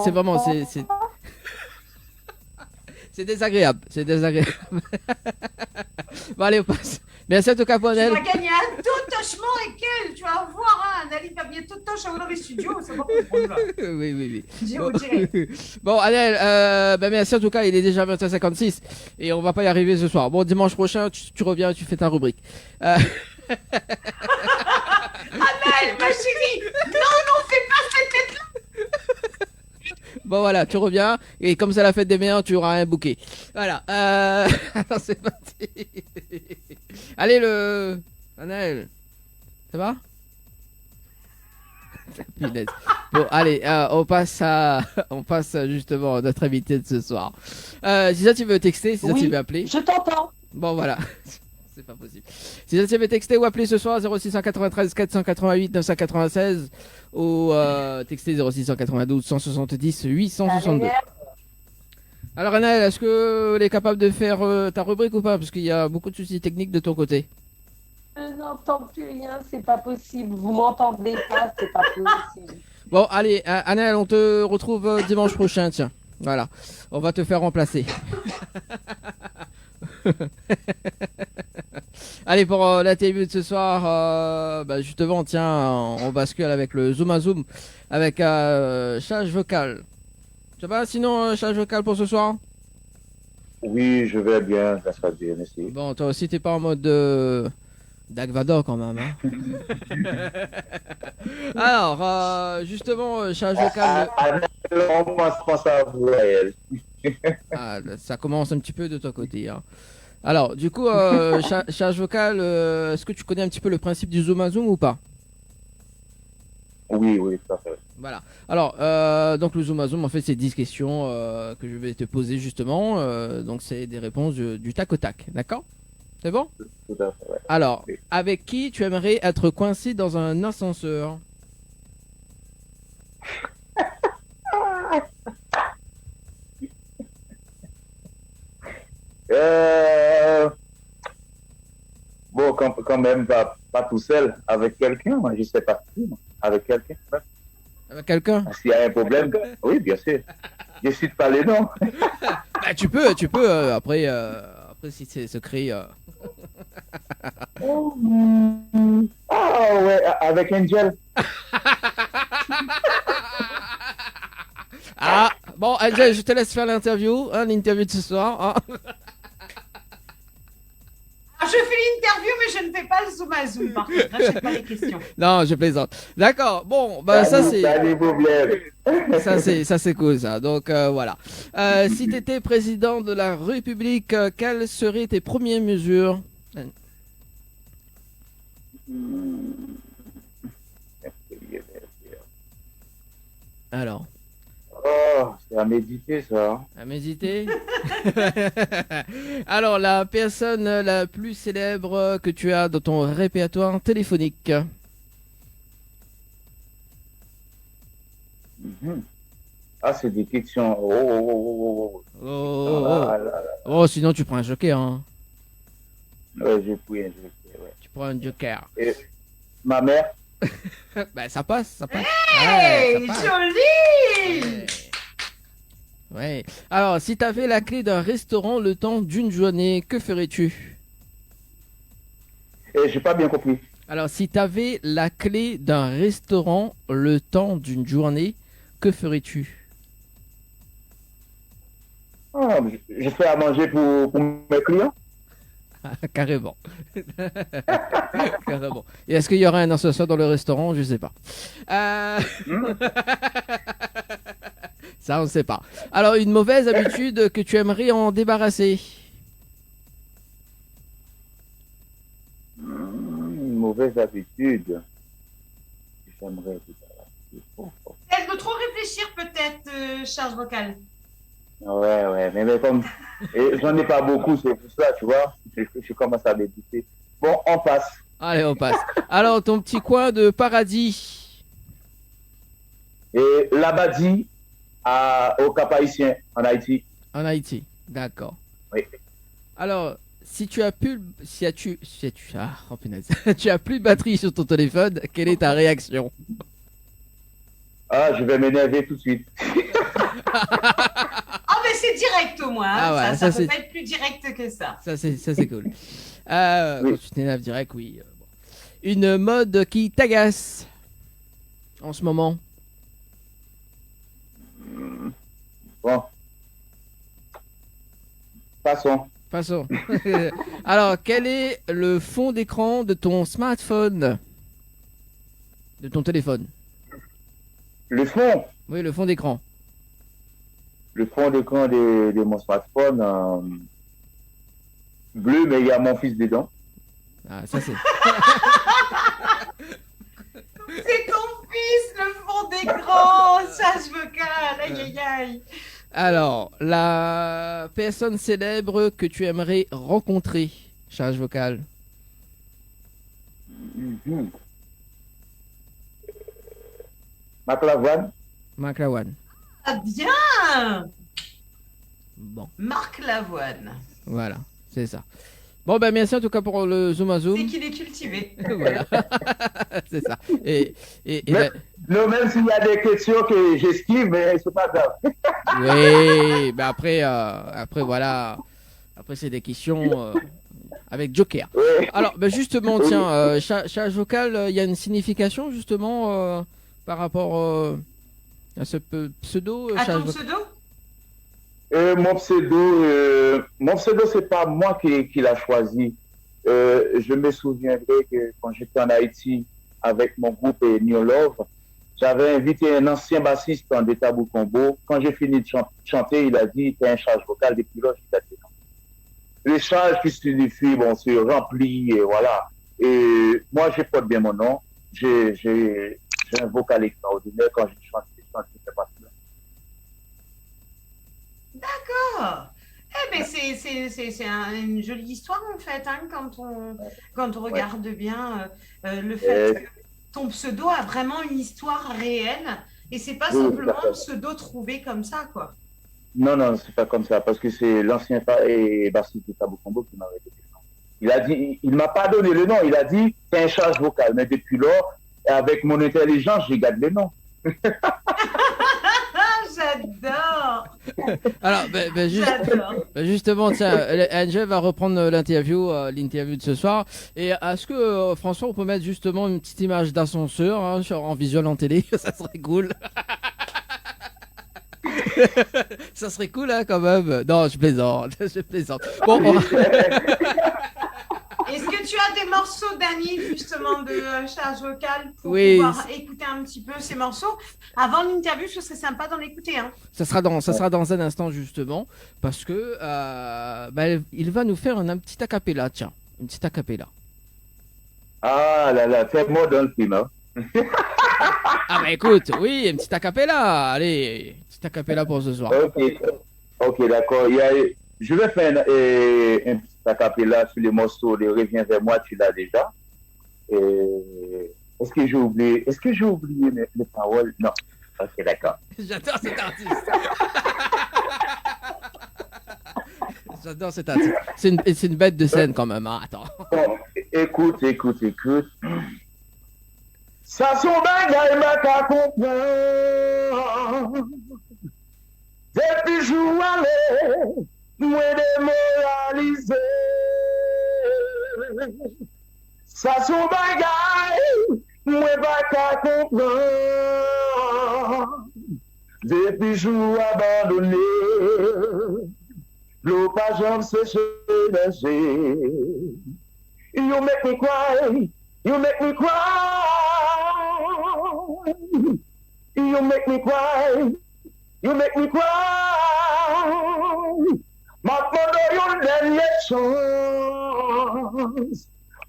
Speaker 2: C'est vraiment, c'est désagréable. C'est désagréable. Bon, allez, on passe. Merci en tout cas,
Speaker 4: Tu
Speaker 2: Ponel.
Speaker 4: vas gagner un touchement et quel? Tu vas voir, un Ali va bientôt toucher dans les studios, c'est pas pour là.
Speaker 2: Oui.
Speaker 4: Je
Speaker 2: Bon.
Speaker 4: vous dirai.
Speaker 2: Bon, Adèle, ben merci en tout cas, il est déjà 21h56 et on va pas y arriver ce soir. Bon, dimanche prochain, tu reviens, tu fais ta rubrique.
Speaker 4: Anaël, ma chérie, non, fais pas cette tête-là.
Speaker 2: Bon, voilà, tu reviens et comme c'est la fête des mères, tu auras un bouquet. Voilà, alors c'est parti. Allez, Anaël, ça va? Punaise. Bon, allez, on passe justement à notre invité de ce soir. Si ça tu veux texter, si ça tu veux appeler.
Speaker 3: Je t'entends.
Speaker 2: Bon, voilà. C'est pas possible. Si ça tu veux texter ou appeler ce soir, 0693 488 996 ou texter 0692 170 862. Alors, Anaël, est-ce que tu es capable de faire ta rubrique ou pas? Parce qu'il y a beaucoup de soucis techniques de ton côté.
Speaker 3: Je n'entends plus rien, c'est pas possible. Vous m'entendez pas, c'est pas possible.
Speaker 2: Bon, allez, Anaël, on te retrouve dimanche prochain, tiens. Voilà, on va te faire remplacer. Allez, pour la TV de ce soir, justement, tiens, on bascule avec le Zoom à Zoom, avec charge vocale. Ça va sinon, charge vocale pour ce soir?
Speaker 5: Oui, je vais bien, grâce à Dieu, merci.
Speaker 2: Bon, toi aussi, t'es pas en mode Dark Vador quand même, hein. Alors, justement, charge vocale.
Speaker 5: On pense à vous, elle.
Speaker 2: Ah, ça commence un petit peu de ton côté, hein. Alors, du coup, charge vocale, est-ce que tu connais un petit peu le principe du zoom à zoom ou pas?
Speaker 5: Oui, oui, tout à fait.
Speaker 2: Voilà. Alors, donc le zoom à zoom, en fait, c'est 10 questions que je vais te poser justement. Donc, c'est des réponses du tac au tac. D'accord? C'est bon?
Speaker 5: Tout à fait, ouais.
Speaker 2: Alors,
Speaker 5: Oui.
Speaker 2: avec qui tu aimerais être coincé dans un ascenseur?
Speaker 5: Euh, Bon, quand même, pas tout seul, avec quelqu'un, moi, je sais pas qui, moi. Avec quelqu'un. Ouais.
Speaker 2: Avec quelqu'un?
Speaker 5: S'il y a un problème, oui, bien sûr. Je cite pas les noms.
Speaker 2: Bah, tu peux. Après, si c'est secret.
Speaker 5: Ah ouais, avec Angel.
Speaker 2: Ah, bon, Angel, je te laisse faire l'interview, hein, l'interview de ce soir. Hein.
Speaker 4: Ah, je fais l'interview, mais je ne fais pas le zoom à zoom. Par contre, n'achète pas les questions.
Speaker 2: Non, je plaisante. D'accord. Bon, bah ça c'est.
Speaker 5: Pas de problème.
Speaker 2: Ça c'est cool ça. Donc voilà. Si tu étais président de la République, quelles seraient tes premières mesures? Alors,
Speaker 5: Oh, c'est à méditer, ça.
Speaker 2: à méditer. Alors, la personne la plus célèbre que tu as dans ton répertoire téléphonique.
Speaker 5: Mhm. Ah, c'est des questions. Oh, oh, oh, oh,
Speaker 2: Oh,
Speaker 5: oh.
Speaker 2: oh,
Speaker 5: Ah,
Speaker 2: oh.
Speaker 5: là, là.
Speaker 2: Oh, sinon tu prends un joker. Hein.
Speaker 5: Ouais, j'ai pris, ouais.
Speaker 2: Tu prends un joker.
Speaker 5: Et ma mère,
Speaker 2: Bah, ça passe, ça passe.
Speaker 4: Hey,
Speaker 2: Ouais, ça passe.
Speaker 4: joli!
Speaker 2: Ouais. Ouais. Alors, si tu avais la clé d'un restaurant le temps d'une journée, que ferais-tu?
Speaker 5: j'ai pas bien compris.
Speaker 2: Alors, si tu avais la clé d'un restaurant le temps d'une journée, que ferais-tu?
Speaker 5: Ah, je fais à manger pour mes clients.
Speaker 2: Carrément. Carrément. Et est-ce qu'il y aura un ascenseur dans le restaurant? Je sais pas. Ça, on ne sait pas. Alors, une mauvaise habitude que tu aimerais en débarrasser?
Speaker 5: Une mauvaise habitude. J'aimerais tout ça.
Speaker 4: Elle de trop réfléchir peut-être, charge vocale.
Speaker 5: Ouais, mais comme j'en ai pas beaucoup, c'est pour ça, tu vois. Je commence à méditer. Bon, on passe.
Speaker 2: Allez, on passe. Alors, ton petit coin de paradis?
Speaker 5: Et l'Abadi au Cap Haïtien, en Haïti.
Speaker 2: En Haïti. D'accord.
Speaker 5: Oui.
Speaker 2: Alors, si tu as plus, oh punaise. Tu as plus de batterie sur ton téléphone, quelle est ta réaction?
Speaker 5: Ah, je vais m'énerver tout de suite.
Speaker 4: Ah, mais c'est direct au moins. Hein.
Speaker 2: Ah ouais,
Speaker 4: ça
Speaker 2: ça,
Speaker 4: peut
Speaker 2: c'est-
Speaker 4: pas être plus direct que ça.
Speaker 2: Ça c'est cool.
Speaker 5: Oui.
Speaker 2: Quand tu t'énerves direct, oui. Bon. Une mode qui t'agace en ce moment?
Speaker 5: Bon. Passons.
Speaker 2: Passons. Alors, quel est le fond d'écran de ton smartphone? De ton téléphone?
Speaker 5: Le fond
Speaker 2: Oui, le fond d'écran.
Speaker 5: d'écran de mon smartphone, bleu, mais il y a mon fils dedans.
Speaker 2: Ah, ça c'est.
Speaker 4: C'est ton fils, le fond d'écran, charge vocale, aïe aïe aïe.
Speaker 2: Alors, la personne célèbre que tu aimerais rencontrer, charge vocale.
Speaker 5: Mhm. McLavoine.
Speaker 2: McLavoine.
Speaker 4: Ah bien,
Speaker 2: Bon,
Speaker 4: Marc Lavoine.
Speaker 2: voilà, c'est ça. Bon, ben merci en tout cas pour le zoom à
Speaker 4: C'est
Speaker 2: zoom.
Speaker 4: qu'il est cultivé.
Speaker 2: Voilà, c'est ça. Et
Speaker 5: Mais- Non, même s'il y a des questions que j'esquive, mais c'est pas grave.
Speaker 2: oui, ben après voilà. Après, c'est des questions avec Joker.
Speaker 5: Ouais.
Speaker 2: Alors, ben justement, tiens, charge vocale, il y a une signification justement par rapport à ce pseudo
Speaker 4: À
Speaker 2: charge
Speaker 4: ton
Speaker 2: vocale.
Speaker 4: pseudo?
Speaker 5: Mon pseudo, c'est pas moi qui l'a choisi. Je me souviendrai que quand j'étais en Haïti avec mon groupe New Love, j'avais invité un ancien bassiste en Tabou Combo. Quand j'ai fini de chanter, il a dit, t'es un charge vocal depuis là, je l'échange qui signifie, bon, c'est rempli, et voilà. Et moi, je porte bien mon nom. J'ai un vocal extraordinaire quand je chante, c'est pas cela.
Speaker 4: D'accord. Eh ben une jolie histoire en fait, hein, quand on regarde bien le fait que ton pseudo a vraiment une histoire réelle et c'est pas simplement un pseudo trouvé comme ça, quoi.
Speaker 5: Non, non, c'est pas comme ça, parce que c'est l'ancien bassiste de Tabou Combo qui m'a répété le nom. Il a dit, il m'a pas donné le nom, il a dit, c'est un charge vocal. Mais depuis lors, avec mon intelligence, j'ai gardé le nom.
Speaker 4: J'adore.
Speaker 2: Alors, justement, tiens, Angel va reprendre l'interview de ce soir. Et est-ce que, François, on peut mettre justement une petite image d'ascenseur hein, en visuel en télé? Ça serait cool. Ça serait cool, hein, quand même. Non, je plaisante. Bon,
Speaker 4: Est-ce que tu as des morceaux d'Annie, justement, de charge vocale pour
Speaker 2: oui,
Speaker 4: pouvoir écouter un petit peu ces morceaux avant l'interview? Ce serait sympa d'en écouter. Hein.
Speaker 2: Ça sera dans un instant, justement, parce que il va nous faire un petit acapella, tiens. Une petite acapella.
Speaker 5: Ah là là, c'est moi dans le film. Hein.
Speaker 2: Ah bah écoute, oui, une petite acapella. Allez, petite acapella pour ce soir.
Speaker 5: Ok, d'accord. Je vais faire un petit acapella sur les morceaux de Reviens vers moi, tu l'as déjà. Est-ce que j'ai oublié les paroles? Non. Ok, d'accord.
Speaker 2: J'adore cet artiste. J'adore cet artiste. C'est une bête de scène quand même. Hein. Attends.
Speaker 5: Bon, écoute. Ça son bagay m'a qu'à comprendre. Depuis jour aller, moi démoralisé. Ça son bagay, moi pas qu'à comprendre. Depuis jour abandonné, l'eau pas jamais séché berger. You make me cry, you make me cry. You make me cry, you make me cry. Maintenant, yon dernière chance.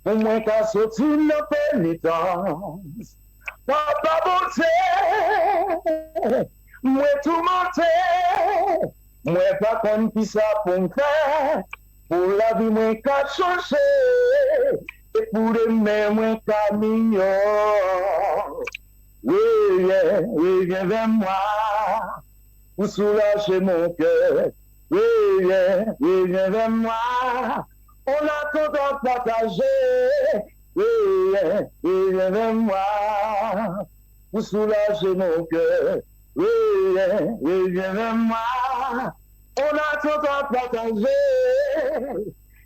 Speaker 5: Pour moi, qu'à sortir la pénitence. Papa bonté, moi tout monté. Moi pas comme qui ça pour me faire. Pour la vie, moi qu'à changer. Et pour les mains, moi qu'à mignon. Oui, viens vers moi. Pour soulager mon cœur. Oui, viens vers moi. On a tout à partager. Oui, viens vers moi. Pour soulager mon cœur. Oui, viens vers moi. On a tout à partager.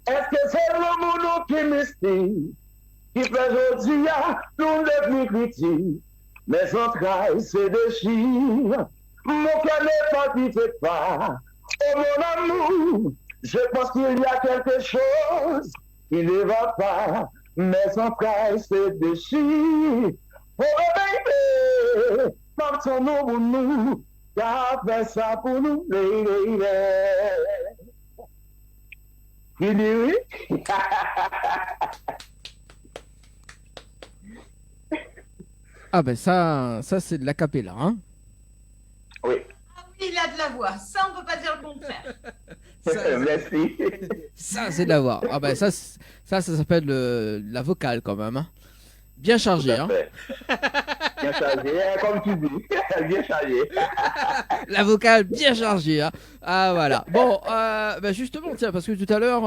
Speaker 5: Est-ce que c'est le monde qui mystique, qui fait aujourd'hui nous les plus critiques? Mes entrailles se déchirent, mon cœur n'est pas qui fait pas. Oh mon amour, je pense qu'il y a quelque chose qui ne va pas. Mes entrailles se déchirent. Oh baby, partons-nous pour nous, car fait ça pour nous, baby. Il dit oui.
Speaker 2: Ah ben ça c'est de l'acapella, hein.
Speaker 5: Oui.
Speaker 4: Ah oui, il a de la voix. Ça, on peut pas dire le contraire.
Speaker 5: Merci.
Speaker 2: Ça c'est de la voix. Ah ben ça s'appelle la vocale quand même, hein. Bien chargé, hein.
Speaker 5: Bien chargé, comme tu dis. Bien chargé.
Speaker 2: La vocale bien chargée, hein. Ah voilà. Bon, justement, tiens, parce que tout à l'heure,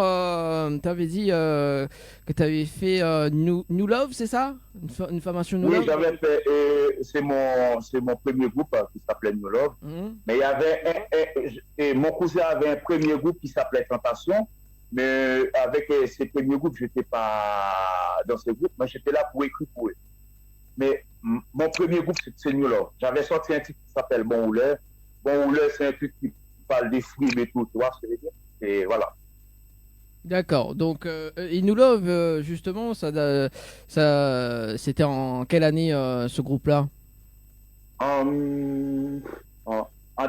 Speaker 2: t'avais dit que t'avais fait New Love, c'est ça? Une formation New Love?
Speaker 5: Oui, j'avais fait, c'est mon premier groupe qui s'appelait New Love. Mais il y avait mon cousin avait un premier groupe qui s'appelait Tentation. Mais avec ces premiers groupes, je n'étais pas dans ce groupe, mais j'étais là pour écrire pour eux. Mais mon premier groupe, c'est New Love. J'avais sorti un titre qui s'appelle Bon Rouleur. Bon Rouleur, c'est un truc qui parle des fruits et tout, tu vois ce que je veux dire? Et voilà.
Speaker 2: D'accord. Donc, New Love, justement, ça, c'était en quelle année ce groupe-là?
Speaker 5: En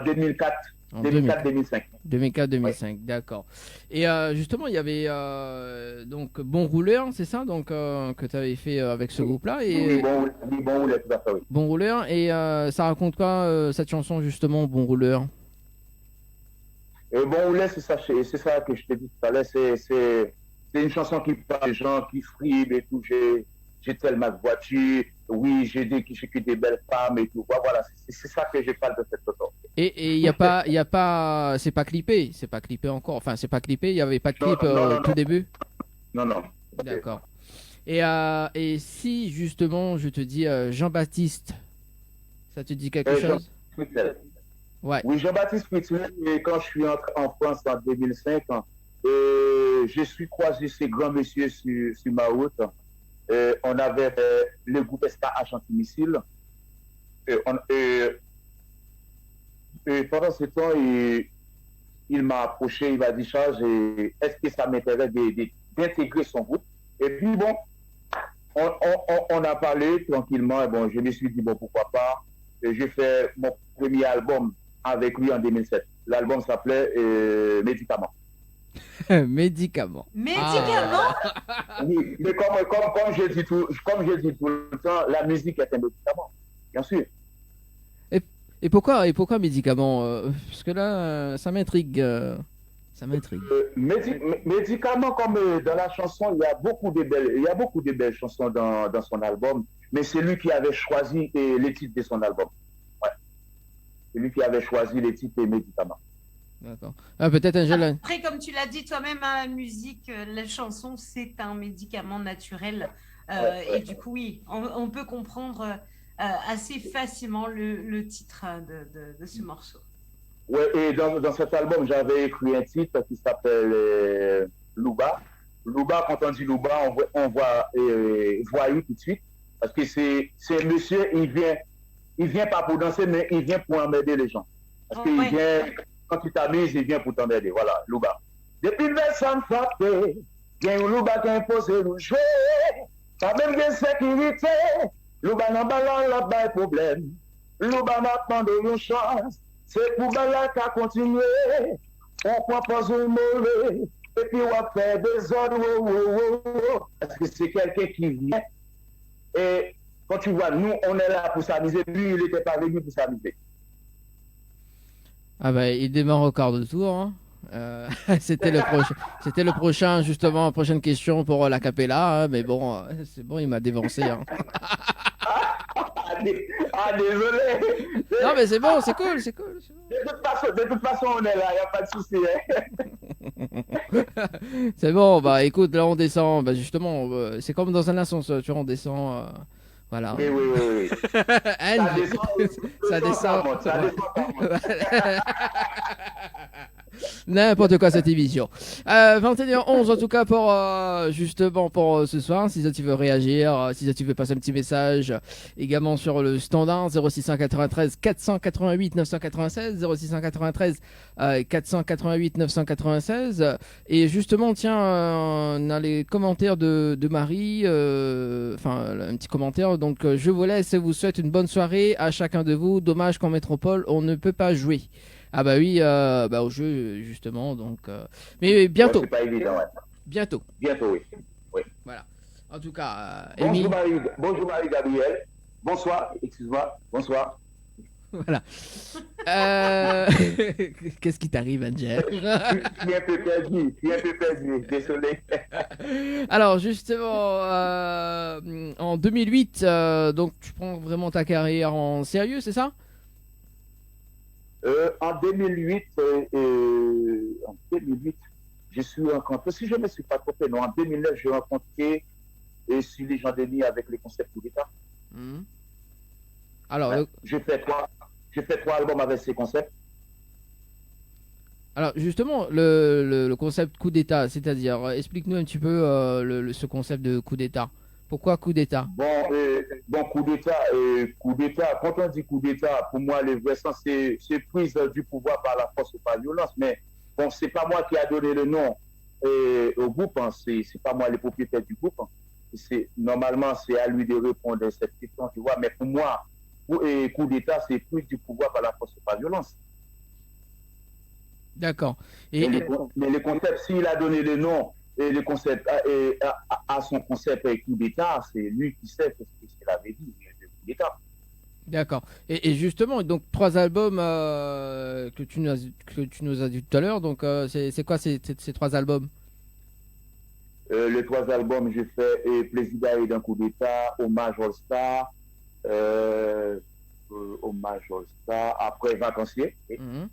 Speaker 5: 2004.
Speaker 2: En
Speaker 5: 2004-2005.
Speaker 2: 2004-2005, d'accord. Et justement, il y avait donc Bon Rouleur, c'est ça donc que tu avais fait avec ce groupe-là
Speaker 5: Oui, Bon Rouleur, tout à fait, oui.
Speaker 2: Bon Rouleur, et ça raconte quoi cette chanson justement, Bon Rouleur?
Speaker 5: Bon Rouleur, c'est ça que je te dis tout à l'heure, c'est une chanson qui parle des gens qui friment et tout, j'ai tellement de voitures, oui, j'ai que des belles femmes et tout, voilà, c'est ça que je parle de cette chanson.
Speaker 2: Et il y a pas, c'est pas clippé encore, enfin c'est pas clippé, il y avait pas de clip tout début?
Speaker 5: Non.
Speaker 2: D'accord. Et si justement je te dis Jean-Baptiste, ça te dit quelque chose? Ouais.
Speaker 5: Oui, Jean-Baptiste Fritzl, quand je suis entré en France en 2005, je suis croisé ces grands messieurs sur ma route. On avait le groupe Esca à Chantilly-Missile. Pendant ce temps, il m'a approché, il m'a dit, Charles, est-ce que ça m'intéresse d'intégrer son groupe? Et puis bon, on a parlé tranquillement, et bon, je me suis dit, bon, pourquoi pas. J'ai fait mon premier album avec lui en 2007. L'album s'appelait Médicaments.
Speaker 2: Médicaments.
Speaker 4: Médicaments?
Speaker 5: Oui, mais comme je dis tout le temps, la musique est un médicament, bien sûr.
Speaker 2: Et pourquoi Médicaments parce que là, ça m'intrigue.
Speaker 5: Médicaments, comme dans la chanson, il y a beaucoup de belles chansons dans son album, mais c'est lui qui avait choisi les titres de son album. Ouais. C'est lui qui avait choisi les titres des Médicaments.
Speaker 2: D'accord. Peut-être Angèle.
Speaker 4: Après, comme tu l'as dit toi-même, la musique, la chanson, c'est un médicament naturel. Et du coup, oui, on peut comprendre assez facilement le titre de ce morceau.
Speaker 5: Ouais, et dans cet album, j'avais écrit un titre qui s'appelle Louba. Louba, quand on dit Louba, on voit voyou tout de suite. Parce que c'est un monsieur, il vient pas pour danser, mais il vient pour emmerder les gens. Parce qu'il vient, quand tu t'amuses, il vient pour t'emmerder. Voilà, Louba. Depuis le verset frappé, il y a un Louba qui a imposé nous jouer. Pas même de sécurité. Louba n'a pas là-bas problème. Louba n'a pas de nos chances. C'est pour Bala qu'à continuer. On propose un mauvais. Et puis on va faire des ordres. Parce que c'est quelqu'un qui vient. Et quand tu vois, nous, on est là pour s'amuser. Lui, il n'était pas venu pour s'amuser.
Speaker 2: Ah bah, il démarre au quart de tour. Hein. C'était le prochain, justement, prochaine question pour la Capella. Hein, mais bon, c'est bon, il m'a dévancé. Hein.
Speaker 5: Désolé.
Speaker 2: Non, mais c'est bon, c'est cool.
Speaker 5: De toute façon, on est là, il n'y a pas de souci.
Speaker 2: Hein. C'est bon, bah écoute, là on descend. Bah justement, c'est comme dans un ascenseur, tu vois, on descend. Voilà.
Speaker 5: Oui.
Speaker 2: Ça descend. N'importe quoi cette émission. 21h11 en tout cas pour justement pour ce soir. Si ça tu veux réagir, si ça tu veux passer un petit message également sur le standard 0693 488 996 0693 488 996 et justement tiens on a les commentaires de Marie enfin un petit commentaire donc je vous laisse et vous souhaite une bonne soirée à chacun de vous. Dommage qu'en métropole on ne peut pas jouer. Ah bah oui, au jeu justement, donc mais bientôt.
Speaker 5: Ouais, c'est pas évident, ouais.
Speaker 2: Bientôt,
Speaker 5: oui.
Speaker 2: Voilà. En tout cas,
Speaker 5: bonjour Marie-Gabrielle. Bonsoir, excuse-moi. Bonsoir.
Speaker 2: Voilà. Qu'est-ce qui t'arrive, Angel?
Speaker 5: Je suis un peu perdu, désolé.
Speaker 2: Alors justement, en 2008, donc tu prends vraiment ta carrière en sérieux, c'est ça?
Speaker 5: En 2008, je suis rencontré, si je ne me suis pas trompé, non, en 2009, j'ai rencontré Sully Jean-Denis avec les concepts coup d'État.
Speaker 2: Alors,
Speaker 5: ouais, j'ai fait trois albums avec ces concepts.
Speaker 2: Alors justement, le concept coup d'État, c'est-à-dire, explique-nous un petit peu ce concept de coup d'État. Pourquoi coup d'État?
Speaker 5: Bon, coup d'État, quand on dit coup d'État, pour moi, le vrai sens, c'est prise du pouvoir par la force ou par la violence. Mais bon, c'est pas moi qui a donné le nom au groupe, hein, c'est pas moi le propriétaire du groupe. Hein. Normalement, c'est à lui de répondre à cette question, tu vois. Mais pour moi, coup d'État, c'est prise du pouvoir par la force ou par la violence.
Speaker 2: D'accord.
Speaker 5: Mais
Speaker 2: Et,
Speaker 5: mais le concept, s'il a donné le nom et le concept à son concept coup d'État, c'est lui qui sait ce qu'il avait dit, le coup d'État.
Speaker 2: d'accord. Et justement, donc trois albums que tu nous as dit tout à l'heure. Donc c'est quoi ces trois albums?
Speaker 5: Les trois albums, j'ai fait Plaisir et d'un coup d'État, Hommage All Star, euh, Hommage All Star, après Vacancier.
Speaker 2: Mhm.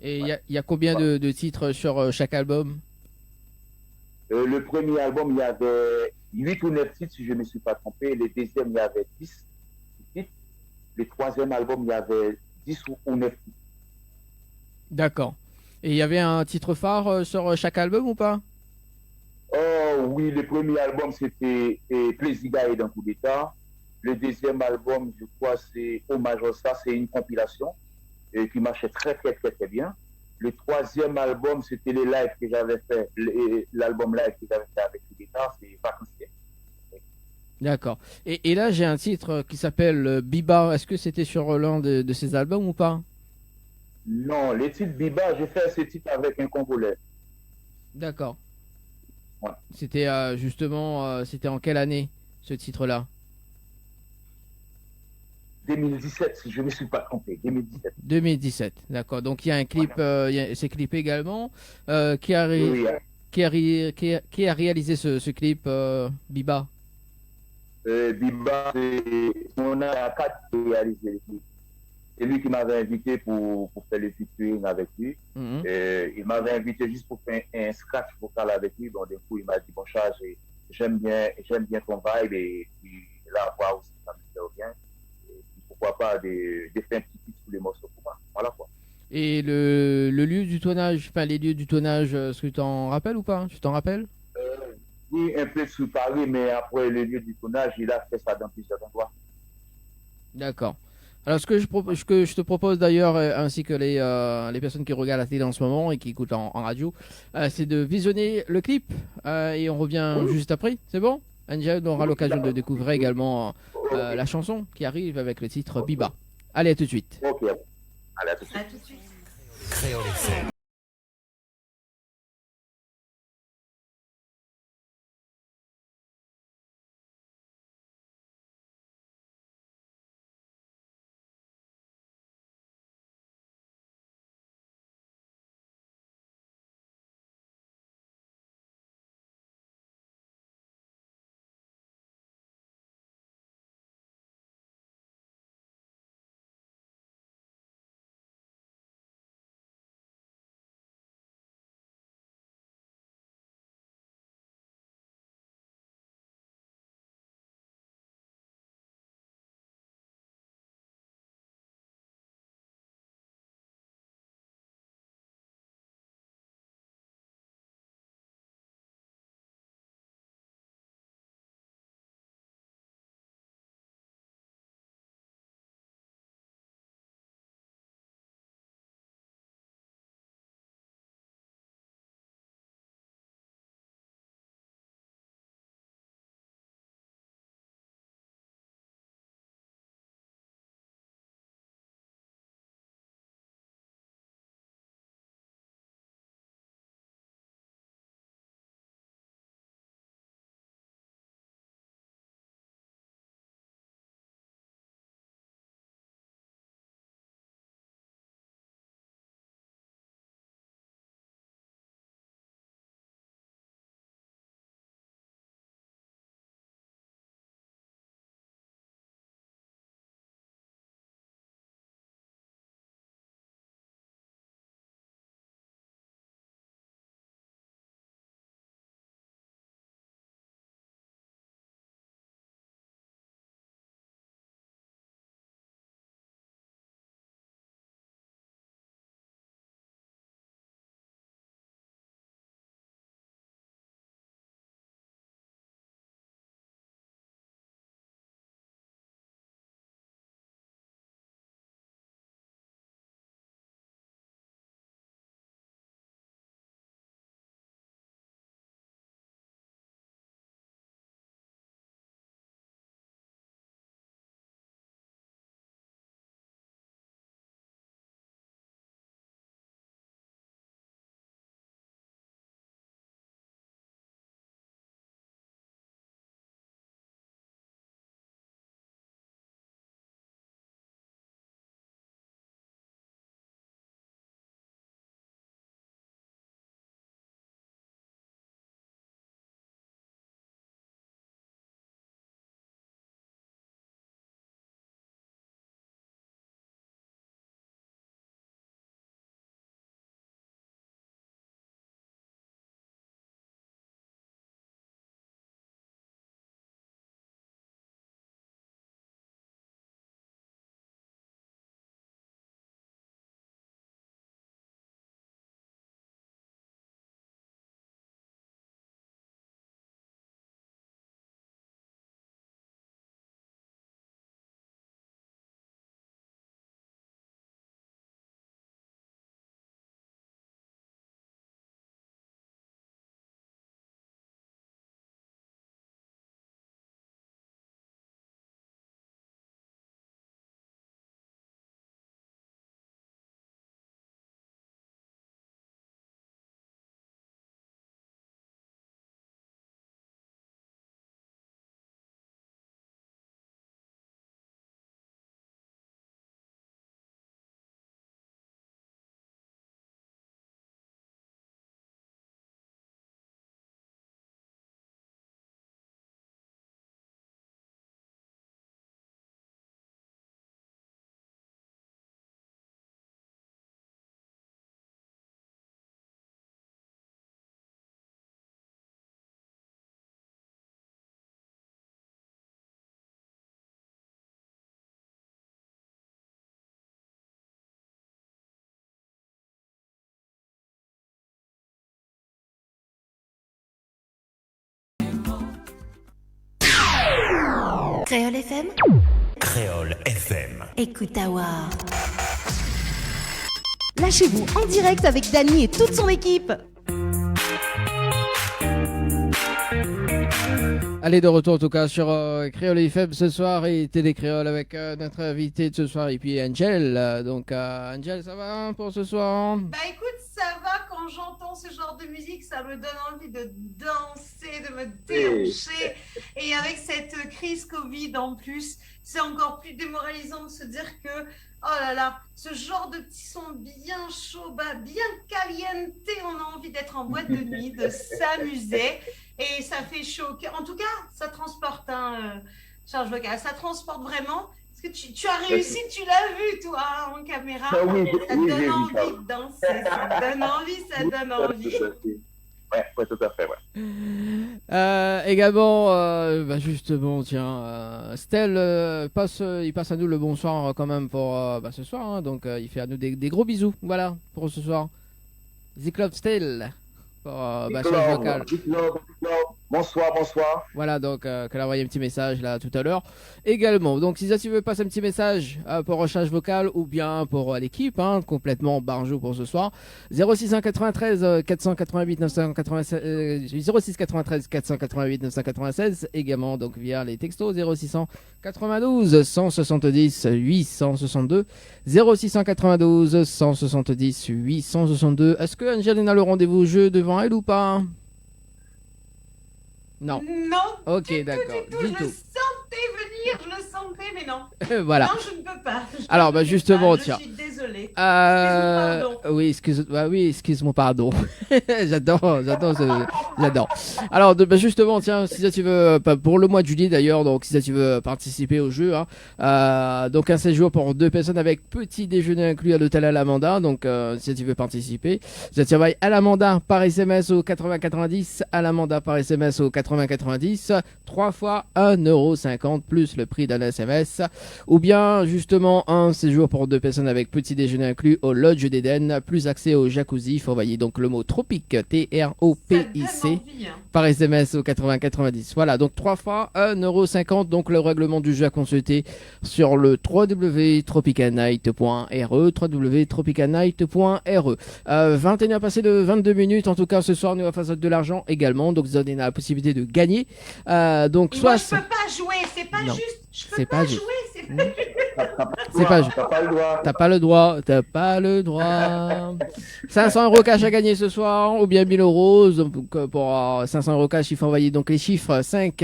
Speaker 2: Et
Speaker 5: Ouais.
Speaker 2: il y a combien
Speaker 5: Voilà.
Speaker 2: de titres sur chaque album?
Speaker 5: Le premier album, il y avait 8 ou 9 titres, si je ne me suis pas trompé. Le deuxième, il y avait 10 titres. Le troisième album, il y avait 10 ou 9 titres.
Speaker 2: D'accord. Et il y avait un titre phare sur chaque album ou pas?
Speaker 5: Oh oui, le premier album, c'était Plaisir et d'un coup d'État. Le deuxième album, je crois, c'est Hommage à ça, c'est une compilation qui marchait très, très, très, très bien. Le troisième album, c'était les lives que j'avais fait, l'album live que j'avais fait avec coup d'État, c'est Vacancier.
Speaker 2: D'accord. Et là, j'ai un titre qui s'appelle Biba. Est-ce que c'était sur l'un de ces albums ou pas?
Speaker 5: Non, les titres Biba, j'ai fait ces titres avec un Congolais.
Speaker 2: D'accord.
Speaker 5: Ouais.
Speaker 2: C'était justement, c'était en quelle année ce titre-là?
Speaker 5: 2017, si je ne me suis pas trompé, 2017.
Speaker 2: 2017. D'accord. Donc il y a un clip,
Speaker 5: Voilà.
Speaker 2: c'est clip également. Qui a,
Speaker 5: Oui, oui.
Speaker 2: qui a réalisé ce clip, Biba?
Speaker 5: Biba, on a quatre réalisé les clips. C'est lui qui m'avait invité pour faire le featuring avec lui.
Speaker 2: Mhm.
Speaker 5: Il m'avait invité juste pour faire un scratch vocal avec lui. Donc, du coup, il m'a dit, bon, Charles, j'aime bien ton vibe et puis là, voir aussi ça me fait bien. Et puis, pourquoi pas de faire un petit titre sur les morceaux pour moi. Voilà quoi.
Speaker 2: Et le lieu du tournage, enfin les lieux du tournage, est-ce que tu t'en rappelles ou pas? Tu t'en rappelles?
Speaker 5: Oui, un peu sur Paris, mais après le lieu du tournage, il a fait ça dans plusieurs endroits.
Speaker 2: D'accord. Alors, ce que je te propose d'ailleurs, ainsi que les personnes qui regardent la télé en ce moment et qui écoutent en radio, c'est de visionner le clip et on revient
Speaker 5: Oui,
Speaker 2: juste après. C'est bon? Angel aura
Speaker 5: oui,
Speaker 2: l'occasion de
Speaker 5: d'accord.
Speaker 2: découvrir également
Speaker 5: Ok,
Speaker 2: la chanson qui arrive avec le titre Biba. Allez, à tout de suite.
Speaker 5: ok. Allez, à tout de
Speaker 4: À
Speaker 5: suite.
Speaker 4: tout de suite.
Speaker 7: Créole FM. Créole FM.
Speaker 8: Créole FM.
Speaker 7: Écoute Awa.
Speaker 1: Lâchez-vous en direct avec Dany et toute son équipe.
Speaker 2: Allez, de retour en tout cas sur Créole FM ce soir et Télé Créole avec notre invité de ce soir et puis Angel. Donc Angel, ça va pour ce soir?
Speaker 4: Bah écoute, ça va, quand j'entends ce genre de musique, ça me donne envie de danser, de me déhancher. Et avec cette crise Covid en plus, c'est encore plus démoralisant de se dire que, oh là là, ce genre de petits sons bien chauds, bien caliente, on a envie d'être en boîte de nuit, de s'amuser. Et ça fait chaud. En tout cas, ça transporte, charge vocale, ça transporte vraiment. Parce que tu as réussi, tu l'as vu, toi, en caméra.
Speaker 5: Ah oui,
Speaker 4: ça
Speaker 5: oui,
Speaker 4: donne
Speaker 5: j'ai
Speaker 4: envie
Speaker 5: vu ça.
Speaker 4: de danser, ça donne envie, ça donne envie.
Speaker 5: Ouais, tout à fait, ouais.
Speaker 2: Également, justement, tiens, Stel il passe à nous le bonsoir quand même pour ce soir. Hein, donc, il fait à nous des gros bisous. Voilà, pour ce soir. The Club Stel. Pour charge vocale.
Speaker 5: Bonsoir.
Speaker 2: Voilà, donc qu'elle a envoyé un petit message là tout à l'heure. Également, donc si ça tu veux passer un petit message pour recharge vocale ou bien pour l'équipe, complètement barjou pour ce soir. 0693 488 996 0693 488 996 également donc via les textos 0692 170 862 0692 170 862. Est-ce que Angelina a le rendez-vous jeu devant elle ou pas? Non.
Speaker 4: Non.
Speaker 2: Ok, d'accord.
Speaker 4: Je le sentais venir, je le sentais, mais non.
Speaker 2: Voilà.
Speaker 4: Non, je ne peux pas.
Speaker 2: Alors, justement,
Speaker 4: je
Speaker 2: tiens.
Speaker 4: suis désolée.
Speaker 2: Excuse-moi, pardon. j'adore. Alors, justement, tiens, si ça tu veux, pour le mois de juillet d'ailleurs, donc si ça tu veux participer au jeu, donc un séjour pour 2 personnes avec petit déjeuner inclus à l'hôtel Alamanda, donc si tu veux participer, ça tu envoies Alamanda par SMS au 8090, Alamanda par SMS au 8090, 3 fois 1,50€ plus le prix d'un SMS, ou bien justement un séjour pour 2 personnes avec petit déjeuner inclus au Lodge d'Eden, plus accès au jacuzzi. Il faut envoyer donc le mot tropique, TROPIC, par SMS au 8090. Voilà, donc 3 fois 1,50€. Donc le règlement du jeu à consulter sur le www.tropicanight.re, www.tropicanight.re. 21h passé de 22 minutes. En tout cas, ce soir, nous allons faire de l'argent également. Donc, vous avez la possibilité de gagner. Donc,
Speaker 4: moi, je peux pas jouer, c'est pas
Speaker 2: non,
Speaker 4: juste. Je peux
Speaker 2: c'est
Speaker 4: pas
Speaker 2: jouer,
Speaker 4: c'est pas juste.
Speaker 2: C'est pas juste. T'as pas le droit. 500€ cash à gagner ce soir, ou bien 1000€. Donc, pour 500€ cash, il faut envoyer donc les chiffres 500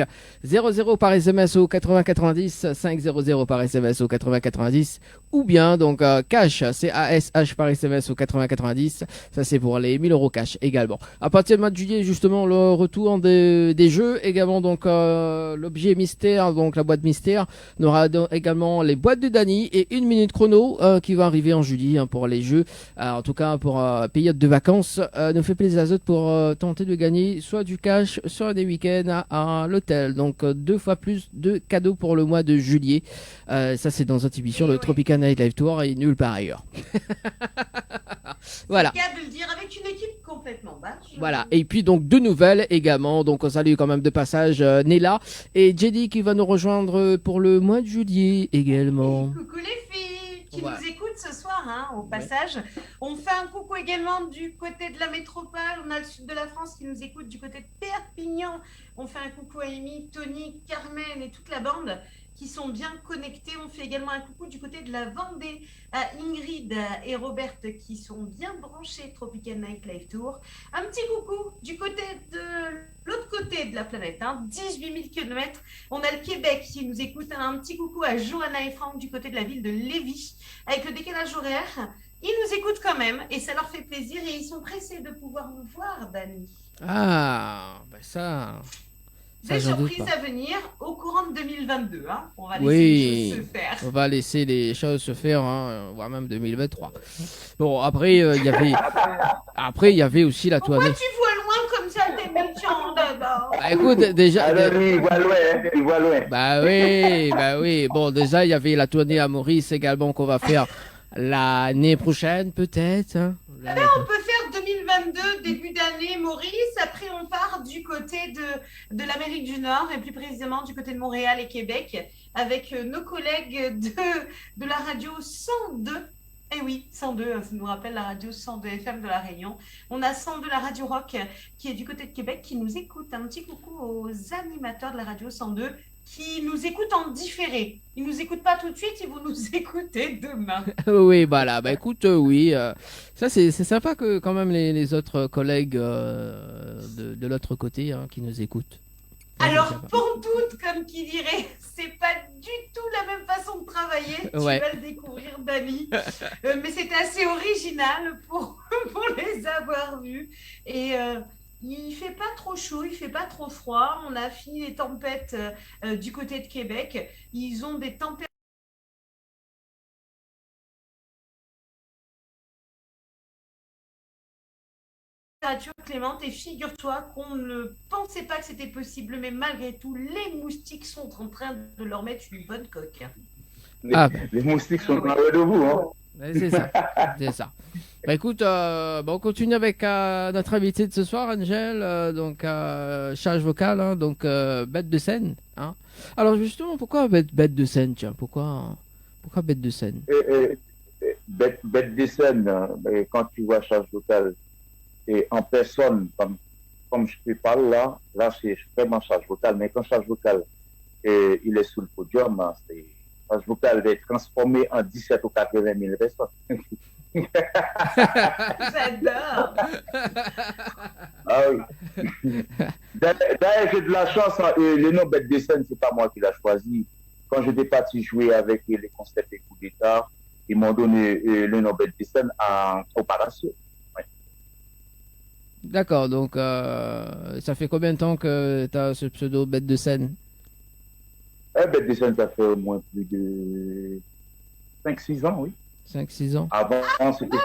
Speaker 2: par SMS au 8090, 500 par SMS au 8090, ou bien donc cash, CASH par SMS au 8090. Ça, c'est pour les 1000€ cash également. À partir du mois de juillet, justement, le retour des jeux, également donc l'objet mystère, donc la boîte mystère. On aura également les boîtes de Dany et 1 minute chrono qui va arriver en juillet pour les jeux. En tout cas, pour période de vacances, nous fait plaisir à autres pour tenter de gagner soit du cash, soit des week-ends à l'hôtel. Donc 2 fois plus de cadeaux pour le mois de juillet. Ça, c'est dans notre émission, le Tropical Night Live Tour, et nulle part ailleurs. Voilà.
Speaker 4: C'est le cas de le dire avec une équipe complètement basse.
Speaker 2: Voilà. Et puis donc 2 nouvelles également. Donc on salue quand même de passage Nella et Jedi qui va nous rejoindre pour le mois de juillet également.
Speaker 4: Coucou les filles qui nous écoutent ce soir au passage. On fait un coucou également du côté de la métropole. On a le sud de la France qui nous écoute du côté de Perpignan. On fait un coucou à Amy, Tony, Carmen et toute la bande qui sont bien connectés. On fait également un coucou du côté de la Vendée à Ingrid et Robert qui sont bien branchés Tropical Night Live Tour. Un petit coucou du côté de l'autre côté de la planète, 18 000 km. On a le Québec qui nous écoute. Un petit coucou à Johanna et Franck du côté de la ville de Lévis. Avec le décalage horaire, ils nous écoutent quand même et ça leur fait plaisir et ils sont pressés de pouvoir nous voir, Dany.
Speaker 2: Ah, ben ça...
Speaker 4: Des surprises à venir au courant de 2022. On va laisser les choses se faire.
Speaker 2: On va laisser les choses se faire, voire même 2023. Bon, après, il y avait aussi la tournée.
Speaker 4: Pourquoi tu vois loin comme ça, t'es méchant d'abord?
Speaker 2: Écoute, déjà...
Speaker 5: il voit loin.
Speaker 2: Bah oui. Bon, déjà, il y avait la tournée à Maurice également qu'on va faire l'année prochaine, peut-être.
Speaker 4: On peut faire 2022 2022, début d'année, Maurice. Après, on part du côté de l'Amérique du Nord et plus précisément du côté de Montréal et Québec avec nos collègues de la radio 102. Eh oui, 102, ça nous rappelle la radio 102 FM de La Réunion. On a 102, la radio rock, qui est du côté de Québec, qui nous écoute. Un petit coucou aux animateurs de la radio 102 qui nous écoutent en différé. Ils ne nous écoutent pas tout de suite, ils vont nous écouter demain.
Speaker 2: Oui, voilà. Bah écoute, oui. Ça, c'est sympa que quand même les autres collègues de l'autre côté qui nous écoutent. Ouais,
Speaker 4: Alors,
Speaker 2: c'est sympa.
Speaker 4: pantoute, comme qui dirait, c'est pas du tout la même façon de travailler.
Speaker 2: Ouais.
Speaker 4: Tu vas le découvrir, Dani. Mais c'était assez original pour les avoir vus. Et il fait pas trop chaud, il fait pas trop froid. On a fini les tempêtes du côté de Québec. Ils ont des températures clémente et figure-toi qu'on ne pensait pas que c'était possible, mais malgré tout, les moustiques sont en train de leur mettre une bonne coque.
Speaker 5: Les moustiques sont en de vous. Hein.
Speaker 2: Ouais, c'est ça. C'est ça. Bah écoute, on continue avec notre invité de ce soir, Angel. Donc, charge vocale, hein, donc bête de scène. Hein. Alors justement, pourquoi bête de scène, tiens, pourquoi bête de scène?
Speaker 5: Bête de scène, quand tu vois charge vocale et en personne, comme je te parle là c'est vraiment charge vocale, mais quand charge vocale il est sous le podium, hein, c'est charge vocale est transformée en 17 ou 80 000 personnes.
Speaker 4: J'adore.
Speaker 5: Ah oui. D'ailleurs, j'ai de la chance, hein, le nom bête de scène, c'est pas moi qui l'ai choisi. Quand j'étais parti jouer avec les concepts et coups d'État, ils m'ont donné le nom bête de scène en opération.
Speaker 2: D'accord, donc ça fait combien de temps que tu as ce pseudo bête de scène?
Speaker 5: Bête de scène, ça fait au moins plus de 5-6 ans, oui.
Speaker 2: 5-6 ans.
Speaker 5: Avant, c'était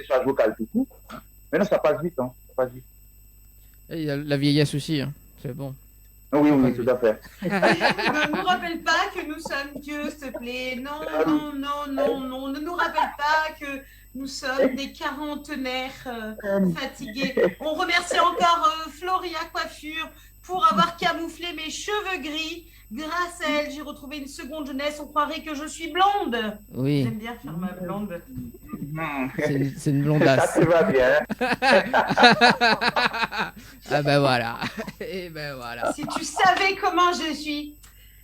Speaker 5: charge vocale tout court. Maintenant, ça passe vite, hein. Ça passe vite.
Speaker 2: Et il y a la vieillesse aussi, hein. C'est bon.
Speaker 5: Oui, tout à fait.
Speaker 4: Ne nous rappelle pas que nous sommes Dieu, s'il te plaît. Non. Ne nous rappelle pas que nous sommes des quarantenaires fatigués. On remercie encore Floria Coiffure pour avoir camouflé mes cheveux gris. Grâce à elle, j'ai retrouvé une seconde jeunesse. On croirait que je suis blonde.
Speaker 2: Oui.
Speaker 4: J'aime bien faire ma blonde.
Speaker 2: C'est une blondasse.
Speaker 5: Ça te va bien.
Speaker 2: Ah ben voilà. Et ben voilà.
Speaker 4: Si tu savais comment je suis,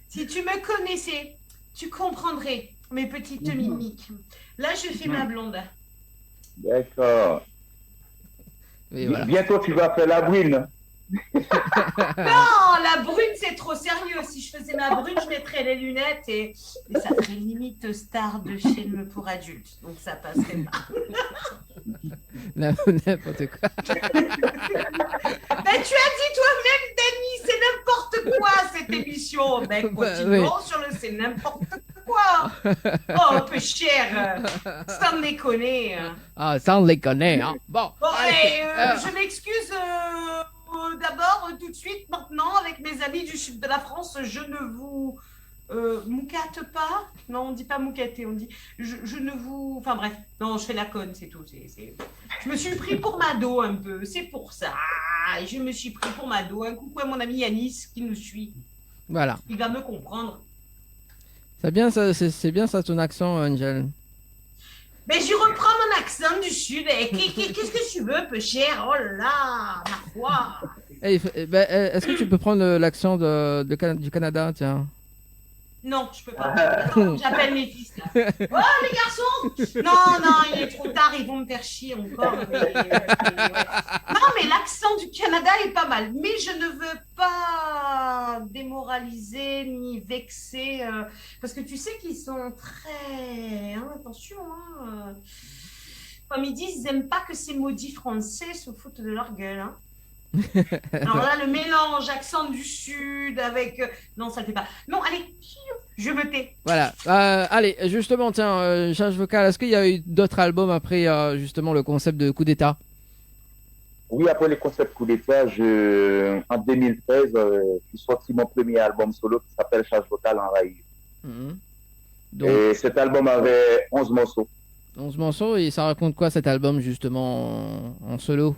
Speaker 4: si tu me connaissais, tu comprendrais mes petites mimiques. Là, je fais ma blonde.
Speaker 5: D'accord.
Speaker 2: Et voilà.
Speaker 5: Bientôt, tu vas faire la brune.
Speaker 4: Non, la brune, c'est trop sérieux. Si je faisais ma brune, je mettrais les lunettes et ça ferait limite star de film pour adultes. Donc ça passerait pas.
Speaker 2: N'importe quoi.
Speaker 4: Ben, tu as dit toi-même, Dani, c'est n'importe quoi cette émission. Ben, continuons sur le c'est n'importe quoi. Oh, un peu cher. Sans déconner.
Speaker 2: Ah, sans les connaître. Hein. Bon.
Speaker 4: Allez, je m'excuse. D'abord, tout de suite, maintenant, avec mes amis du sud de la France, je ne vous moucate pas. Non, on dit pas moucater, on dit je ne vous... Enfin bref, non, je fais la conne, c'est tout. Je me suis pris pour Mado un peu, c'est pour ça. Je me suis pris pour Mado. Un coucou à mon ami Yanis qui nous suit.
Speaker 2: Voilà.
Speaker 4: Il va me comprendre.
Speaker 2: C'est bien ça ton accent, Angel.
Speaker 4: Mais je reprends mon accent du sud. Qu'est-ce que tu veux, peu cher? Oh là là, ma foi.
Speaker 2: Est-ce que tu peux prendre l'accent du Canada, tiens?
Speaker 4: Non, je peux pas. Attends, j'appelle mes fils là. Oh les garçons! Non, il est trop tard, ils vont me faire chier encore. Ouais. Non, mais l'accent du Canada est pas mal. Mais je ne veux pas démoraliser ni vexer. Parce que tu sais qu'ils sont très... attention, comme ils disent, ils n'aiment pas que ces maudits français se foutent de leur gueule. Hein. Alors là, le mélange, accent du sud avec... Non, ça ne fait pas. Non, allez, je me tais.
Speaker 2: Voilà. Allez, justement, tiens, charge vocale, est-ce qu'il y a eu d'autres albums après justement le concept de coup d'État?
Speaker 5: Oui, après le concept coup d'État, en 2013, j'ai sorti mon premier album solo qui s'appelle Charge vocale en rail.
Speaker 2: Donc...
Speaker 5: Et cet album avait 11 morceaux.
Speaker 2: 11 morceaux, et ça raconte quoi cet album justement en solo?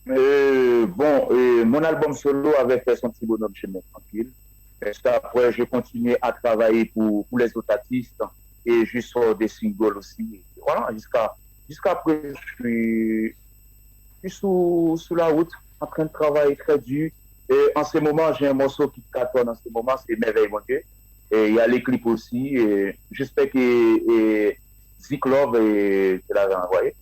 Speaker 5: Mon album solo avait fait son petit bonhomme chez moi, tranquille. Et ça, après, j'ai continué à travailler pour les autres artistes et je sors des singles aussi. Et voilà, jusqu'à présent, je suis sous la route, en train de travailler très dur. Et en ce moment, j'ai un morceau qui cartonne en ce moment, c'est Merveille Mon Dieu. Et il y a les clips aussi. Et j'espère que Zik Love l'avait envoyé.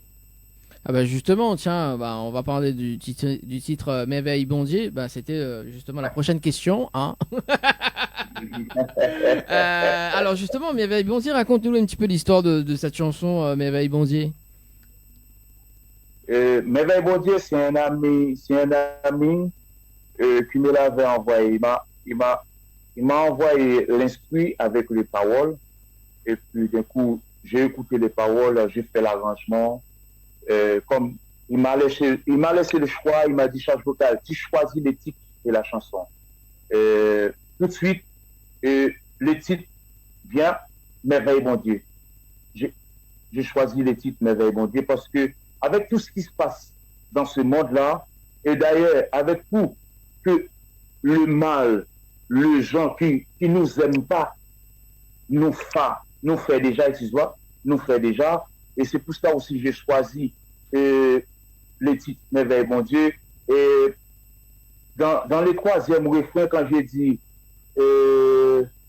Speaker 2: Ah bah justement, tiens, on va parler du titre Merveille Bon Dieu. Bah c'était justement la prochaine question, hein. Alors justement, Merveille Bon Dieu, raconte-nous un petit peu l'histoire de cette chanson Merveille Bon Dieu.
Speaker 5: Merveille Bon Dieu, c'est un ami qui me l'avait envoyé. Il m'a envoyé l'instruit avec les paroles. Et puis d'un coup, j'ai écouté les paroles, j'ai fait l'arrangement. Comme il m'a laissé le choix, il m'a dit charge vocale, tu choisis les titres de la chanson. Tout de suite, les titres vient Merveille Bon Dieu. J'ai choisi les titres Merveille Bon Dieu parce que avec tout ce qui se passe dans ce monde-là, et d'ailleurs avec tout que le mal, les gens qui nous aiment pas, nous fait déjà, excuse-moi, nous fait déjà. Et c'est pour ça aussi que j'ai choisi les titres Merveille Bon Dieu. Et dans le troisième refrain, quand j'ai dit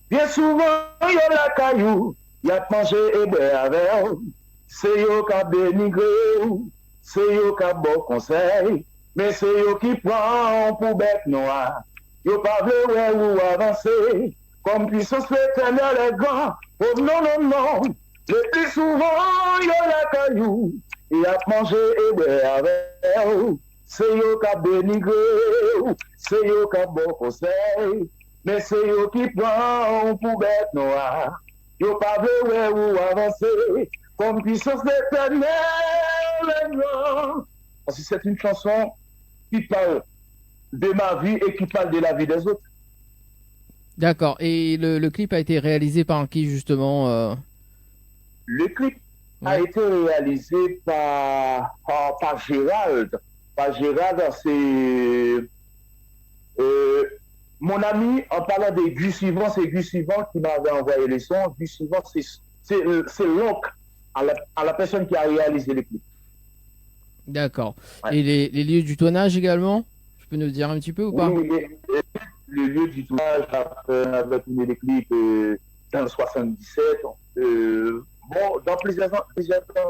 Speaker 5: bien souvent, il y a la caillou, il y a mangé et boire avec, c'est yo qui a dénigré, c'est yo qui a bon conseil, mais c'est yo qui prend pour bête noire. Yo pas voulu ou avancer, comme puissance l'éternel est grand. Oh non, non, non. Le plus souvent, il y a la caillou, il a mangé et boire avec, c'est yo qui a dénigré, c'est yo qui a bon conseil, mais c'est yo qui prend pour bête noire. Yo pas voulu ou avancer, comme puissance d'éternel est grand. Parce que c'est une chanson qui parle de ma vie et qui parle de la vie des autres.
Speaker 2: D'accord, et le clip a été réalisé par qui justement
Speaker 5: Le clip a été réalisé par Gérald. Par Gérald, c'est mon ami, en parlant de Gus Suivant, c'est Gus Suivant qui m'avait envoyé les sons. Gus Suivant, c'est l'oncle à la personne qui a réalisé le clip.
Speaker 2: D'accord.
Speaker 5: Ouais.
Speaker 2: Et les lieux du tournage également? Tu peux nous dire un petit peu ou pas?
Speaker 5: Oui, le lieu du tournage avec les clips dans le 77. Dans plusieurs temps.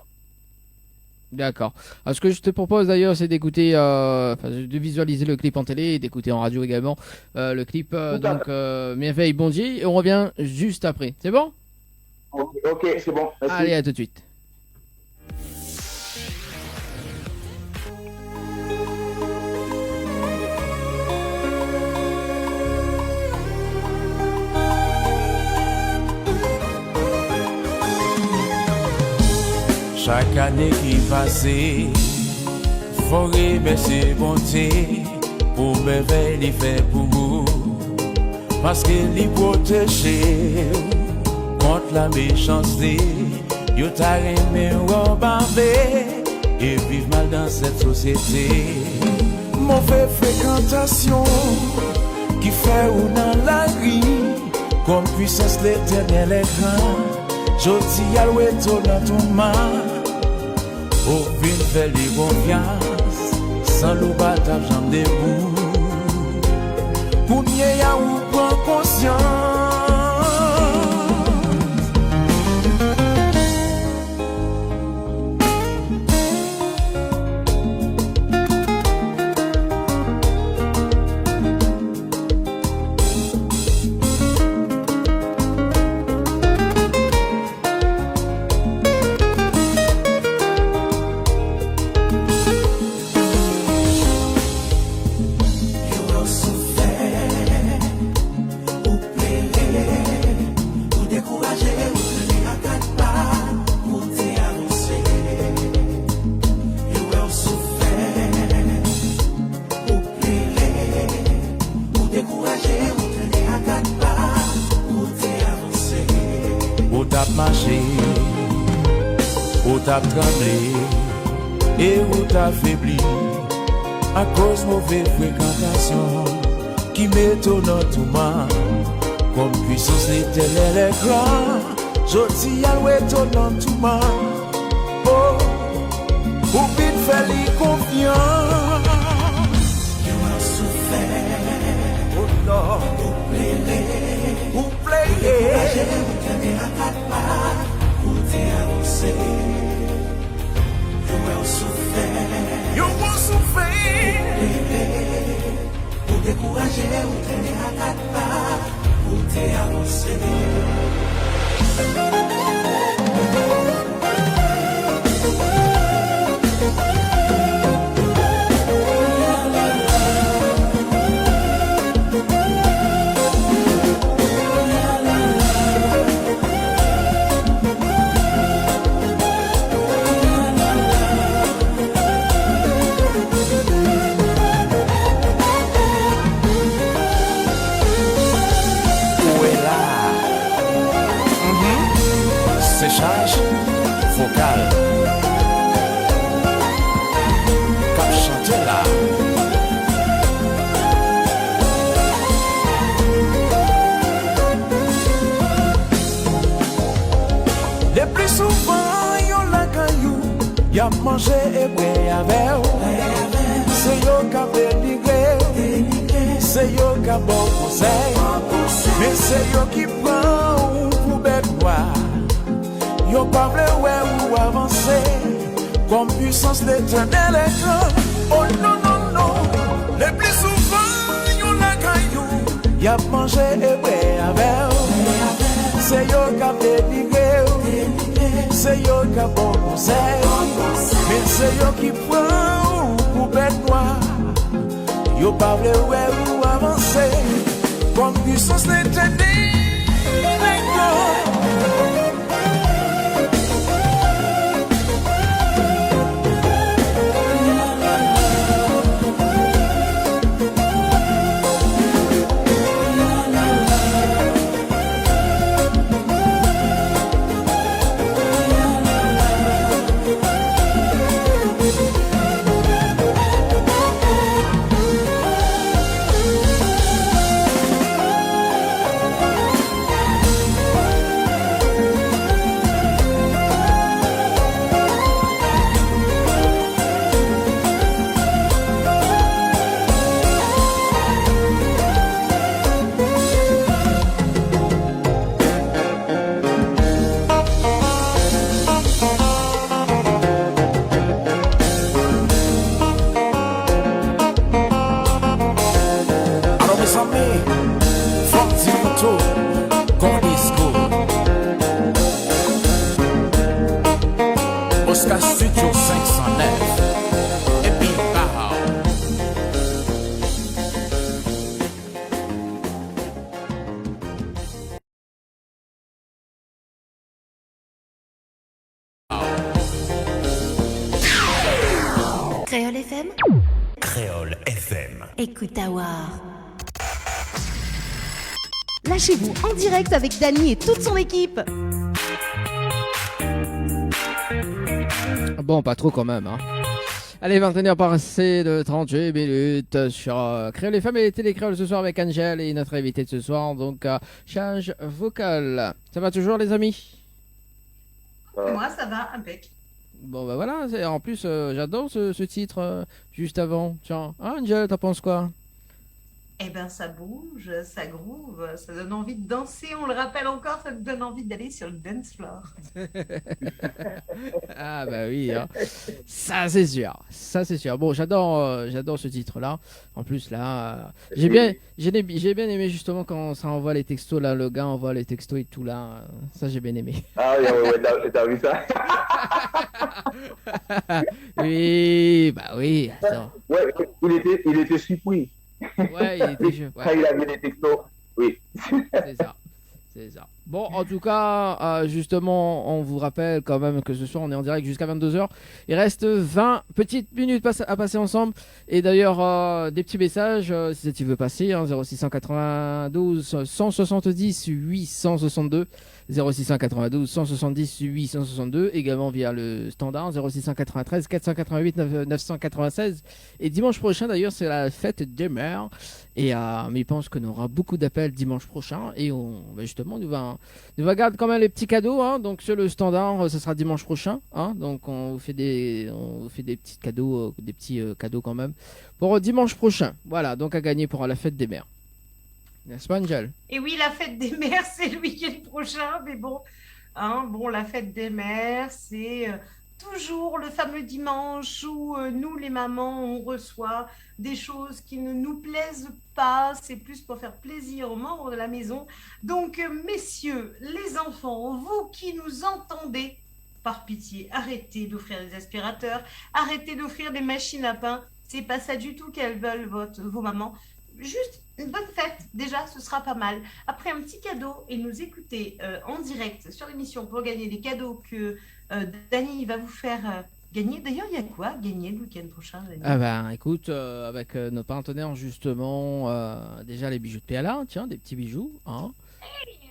Speaker 2: D'accord. Alors, ce que je te propose d'ailleurs, c'est d'écouter, de visualiser le clip en télé et d'écouter en radio également le clip Merveille Bon Dieu. Et on revient juste après. C'est bon?
Speaker 5: Ok, c'est bon. Merci.
Speaker 2: Allez, à tout de suite.
Speaker 7: Chaque année qui passe, faut remercier bonté pour merveille il fait pour vous, parce qu'il y protège contre la méchanceté. Yo t'a aimé ou bavé et vivre mal dans cette société. Mauvaise fréquentation qui fait ou dans la rue, comme puissance l'éternel est grand. Jodi a loué dans ton main. Aucune belle confiance, sans l'eau batable, j'en debout. Pour nier à ou prendre conscience. Ou t'as tremblé et ou t'as faibli à cause mauvaise fréquentation qui m'étonne tout mal. Comme puissance l'éternel est grand, j'oti à l'étonnant tout mal. Oh, ou vite faire lui confiance. You are souffert, oh non, ou player, ou tenir à quatre pas, ou t'es avancé. You are souffert, you are souffert, ou décourager, ou tenir à quatre pas. T'es avancé. Séchage vocal. Cap chanter là. Le plus souvent, yon la caillou, y'a mangé et bré avec. C'est yo qui dénigré, c'est yo qui bon conseil, mais c'est yo qui prend pour bête noire. Yo pas vle ou avancer, comme puissance l'éternel est grand. Oh non, non, non, le plus souvent, yon la caillou, y'a mangé et bré avec. C'est yo qui dénigré, c'est yo qui bon conseil, mais c'est yo qui prend pour bête noire. Yo pas vle ou avancer, comme puissance l'éternel est grand. Oscar Studio 509 et puis
Speaker 9: Créole FM.
Speaker 8: Créole FM.
Speaker 9: Écoute Awar.
Speaker 1: Lâchez-vous en direct avec Dany et toute son équipe.
Speaker 2: Bon, pas trop quand même, hein. Allez, 21h passé de 38 minutes sur Créole FM et Télécréole ce soir avec Angèle et notre invité de ce soir, donc Change Vocal. Ça va toujours les amis?
Speaker 4: Moi ça va, impec.
Speaker 2: Bon bah voilà, en plus j'adore ce titre juste avant. Tiens, ah, Angèle, t'en penses quoi?
Speaker 4: Eh ben ça bouge, ça groove, ça donne envie de danser, on le rappelle encore, ça te donne envie d'aller sur le dance floor.
Speaker 2: Ah bah oui, hein. Ça c'est sûr. Bon, j'adore ce titre-là. En plus là, j'ai bien aimé justement quand ça envoie les textos là, le gars envoie les textos et tout là. Ça j'ai bien aimé.
Speaker 5: Ah oui, ouais, t'as vu ça?
Speaker 2: Oui, bah oui. Attends.
Speaker 5: Ouais, il était surpris.
Speaker 2: Ouais, il était jeu. Ouais.
Speaker 5: Quand il a vu les textos, oui.
Speaker 2: C'est ça. Bon, en tout cas, justement, on vous rappelle quand même que ce soir, on est en direct jusqu'à 22h. Il reste 20 petites minutes à passer ensemble. Et d'ailleurs, des petits messages, si tu veux passer, hein, 0692 170 862. 0692 170 862, également via le standard 0693 488 996. Et dimanche prochain, d'ailleurs, c'est la fête des mères. Et mais je pense qu'on aura beaucoup d'appels dimanche prochain. Et justement, nous va garder quand même les petits cadeaux. Hein. Donc sur le standard, ce sera dimanche prochain. Hein. Donc on vous fait des petits cadeaux, cadeaux quand même pour dimanche prochain. Voilà, donc à gagner pour la fête des mères. N'est-ce pas, Angel?
Speaker 4: Et oui, la fête des mères, c'est le week-end prochain, mais bon, la fête des mères, c'est toujours le fameux dimanche où nous, les mamans, on reçoit des choses qui ne nous plaisent pas. C'est plus pour faire plaisir aux membres de la maison. Donc, messieurs, les enfants, vous qui nous entendez, par pitié, arrêtez d'offrir des aspirateurs, arrêtez d'offrir des machines à pain. C'est pas ça du tout qu'elles veulent, vos mamans. Juste une bonne fête, déjà, ce sera pas mal. Après, un petit cadeau et nous écouter en direct sur l'émission pour gagner des cadeaux que Dany va vous faire gagner. D'ailleurs, il y a quoi à gagner le week-end prochain, Dany?
Speaker 2: Ah ben, écoute, avec nos partenaires, justement, déjà les bijoux de PLA, tiens, des petits bijoux. Hein.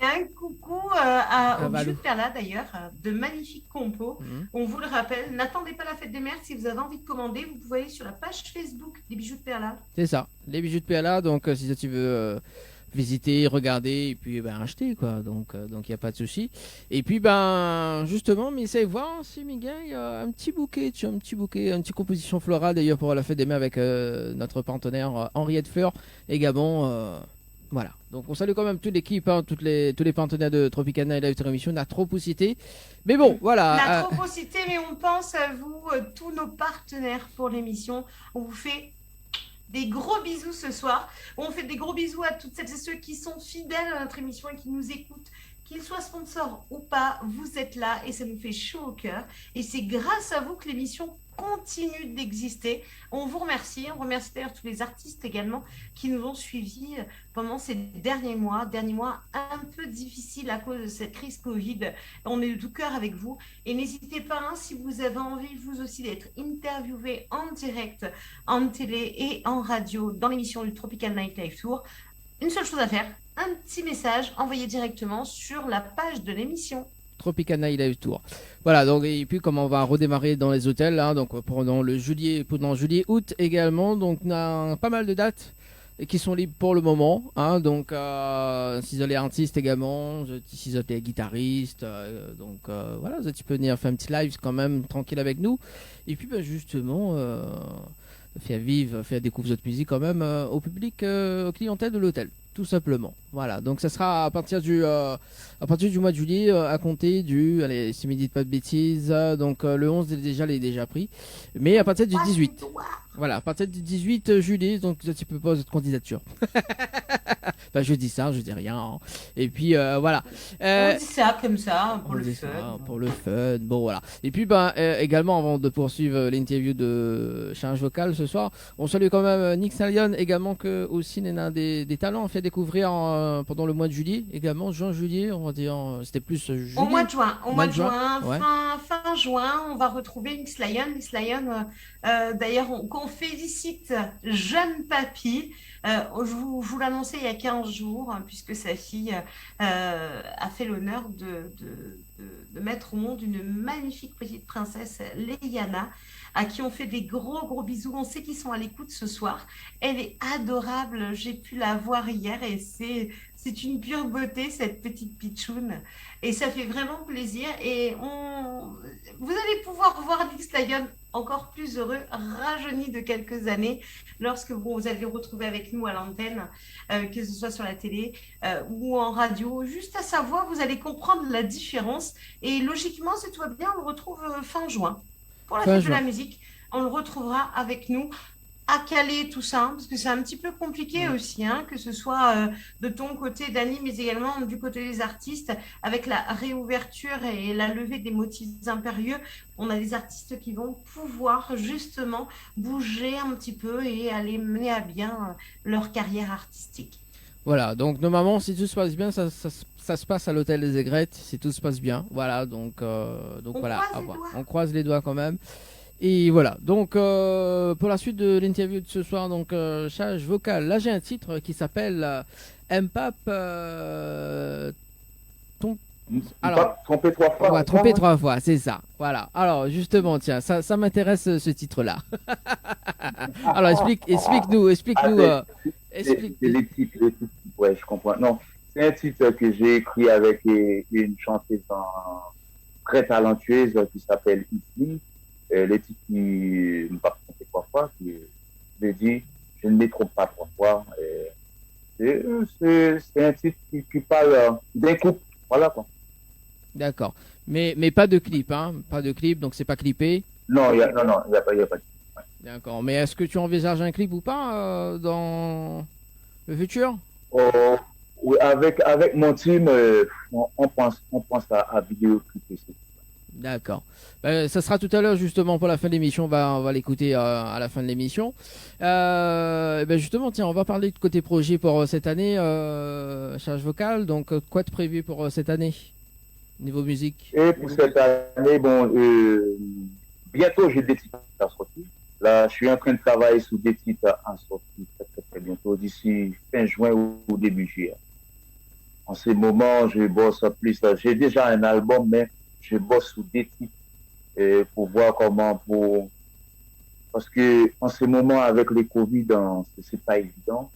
Speaker 4: Un coucou aux bijoux de Perla d'ailleurs, de magnifiques compos. On vous le rappelle, n'attendez pas la fête des mères. Si vous avez envie de commander, vous pouvez aller sur la page Facebook des bijoux de Perla.
Speaker 2: C'est ça, les bijoux de PLA. Donc si tu veux visiter, regarder et puis acheter quoi. Donc il n'y a pas de souci. Et puis justement, mais essayez de voir si Miguel a un petit bouquet, une petite composition florale d'ailleurs pour la fête des mères avec notre partenaire Henriette Fleur également. Voilà, donc on salue quand même toute l'équipe, hein, tous les partenaires de Tropicana et Live Télévision, on a trop cité. Mais bon, voilà.
Speaker 4: On a trop cité, mais on pense à vous, tous nos partenaires pour l'émission. On vous fait des gros bisous ce soir. On fait des gros bisous à toutes celles et ceux qui sont fidèles à notre émission et qui nous écoutent. Qu'ils soient sponsors ou pas, vous êtes là et ça nous fait chaud au cœur. Et c'est grâce à vous que l'émission continue d'exister. On vous remercie. On remercie d'ailleurs tous les artistes également qui nous ont suivis pendant ces derniers mois un peu difficiles à cause de cette crise Covid. On est de tout cœur avec vous. Et n'hésitez pas, si vous avez envie, vous aussi, d'être interviewé en direct, en télé et en radio dans l'émission du Tropical Night Live Tour. Une seule chose à faire, un petit message envoyé directement sur la page de l'émission.
Speaker 2: Tropicana Live Tour. Voilà, donc et puis comme on va redémarrer dans les hôtels, là, donc pendant juillet, août également, donc on a pas mal de dates qui sont libres pour le moment, hein, donc si vous êtes artistes également, si vous êtes guitaristes, donc voilà, tu peux venir faire un petit live quand même tranquille avec nous, et puis justement faire découvrir votre musique quand même au public, aux clientèles de l'hôtel. Tout simplement. Voilà. Donc ça sera à partir du mois de juillet, à compter allez, si je ne dis pas de bêtises, donc le 11 il est déjà pris. Mais à partir du 18. Voilà, à partir du 18 juillet, donc tu peux poser votre candidature. Je dis ça, je dis rien. Hein. Et puis voilà.
Speaker 4: On dit ça comme ça, pour le fun.
Speaker 2: Pour le fun. Bon voilà. Et puis également, avant de poursuivre l'interview de Change Vocal ce soir, on salue quand même Nick Salion également, que aussi a des talents, fait découvrir pendant le mois de juillet, également juin-juillet, on va dire, c'était plus juillet.
Speaker 4: Au mois de juin,
Speaker 2: ouais.
Speaker 4: fin juin, on va retrouver Nick Salion, d'ailleurs qu'on félicite jeune papy. Je vous l'annonçais il y a 15 jours, puisque sa fille a fait l'honneur de mettre au monde une magnifique petite princesse, Leiana, à qui on fait des gros bisous. On sait qu'ils sont à l'écoute ce soir. Elle est adorable, j'ai pu la voir hier et c'est une pure beauté, cette petite pitchoune. Et ça fait vraiment plaisir. Et vous allez pouvoir voir Nick Salion encore plus heureux, rajeuni de quelques années, lorsque vous allez le retrouver avec nous à l'antenne, que ce soit sur la télé ou en radio. Juste à sa voix, vous allez comprendre la différence. Et logiquement, si tout va bien, on le retrouve fin juin. Pour la fête de la musique, on le retrouvera avec nous à caler tout ça, parce que c'est un petit peu compliqué aussi, que ce soit de ton côté, Dany, mais également du côté des artistes, avec la réouverture et la levée des motifs impérieux. On a des artistes qui vont pouvoir justement bouger un petit peu et aller mener à bien leur carrière artistique.
Speaker 2: Voilà, donc normalement, si tout se passe bien, ça se passe à l'hôtel des Aigrettes, si tout se passe bien. Voilà, donc voilà,
Speaker 4: croise
Speaker 2: à
Speaker 4: les
Speaker 2: voir.
Speaker 4: doigts.
Speaker 2: On croise les doigts quand même. Et voilà, donc pour la suite de l'interview de ce soir, donc charge vocale. Là, j'ai un titre qui s'appelle M-Pap. Alors,
Speaker 5: Tromper 3 fois.
Speaker 2: Ouais, tromper 3 fois, c'est ça. Voilà. Alors, justement, tiens, ça m'intéresse ce titre-là. Alors, explique-nous.
Speaker 5: C'est les titres. Ouais, je comprends. Non, c'est un titre que j'ai écrit avec une chanteuse très talentueuse qui s'appelle Isli. Les titres qui ne pas tromper 3 fois, qui veut dire je ne me trompe pas 3 fois. C'est un titre qui parle d'un couple. Voilà quoi.
Speaker 2: D'accord. Mais pas de clip, hein. Pas de clip, donc c'est pas clippé.
Speaker 5: Non, il n'y a pas de clip. Ouais.
Speaker 2: D'accord. Mais est-ce que tu envisages un clip ou pas dans le futur?
Speaker 5: Oui, avec mon team, on pense à vidéo clip.
Speaker 2: D'accord. Ça sera tout à l'heure justement pour la fin de l'émission. On va l'écouter à la fin de l'émission. Justement, tiens, on va parler de côté projet pour cette année, charge vocale. Donc, quoi de prévu pour cette année, niveau musique?
Speaker 5: Et pour cette année, bientôt j'ai des titres à sortir. Là, je suis en train de travailler sur des titres à sortir très bientôt, d'ici fin juin ou début juillet. En ce moment, je bosse plus. J'ai déjà un album, mais je bosse sur des titres pour voir parce que en ce moment avec le Covid, c'est pas évident.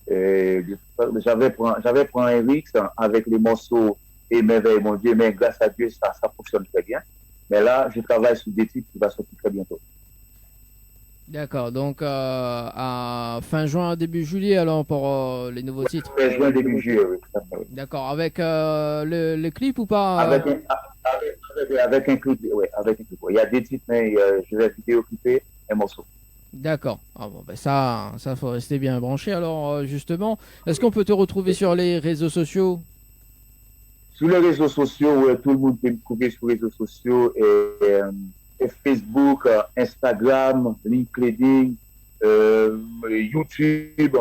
Speaker 5: J'avais pris un risque avec les morceaux et merveille, mon Dieu, mais grâce à Dieu, ça fonctionne très bien. Mais là, je travaille sur des titres qui vont sortir très bientôt.
Speaker 2: D'accord, donc à fin juin, début juillet alors pour les nouveaux titres.
Speaker 5: Fin juin, début juillet, oui.
Speaker 2: D'accord, avec le clip ou pas
Speaker 5: Avec un clip, oui, avec un clip. Il y a des titres, mais je vais vidéocliper un morceau.
Speaker 2: D'accord. Ah bon, ça faut rester bien branché. Alors justement, est-ce qu'on peut te retrouver sur les réseaux sociaux?
Speaker 5: Sur les réseaux sociaux, tout le monde peut me trouver sur les réseaux sociaux et Facebook, Instagram, LinkedIn, YouTube.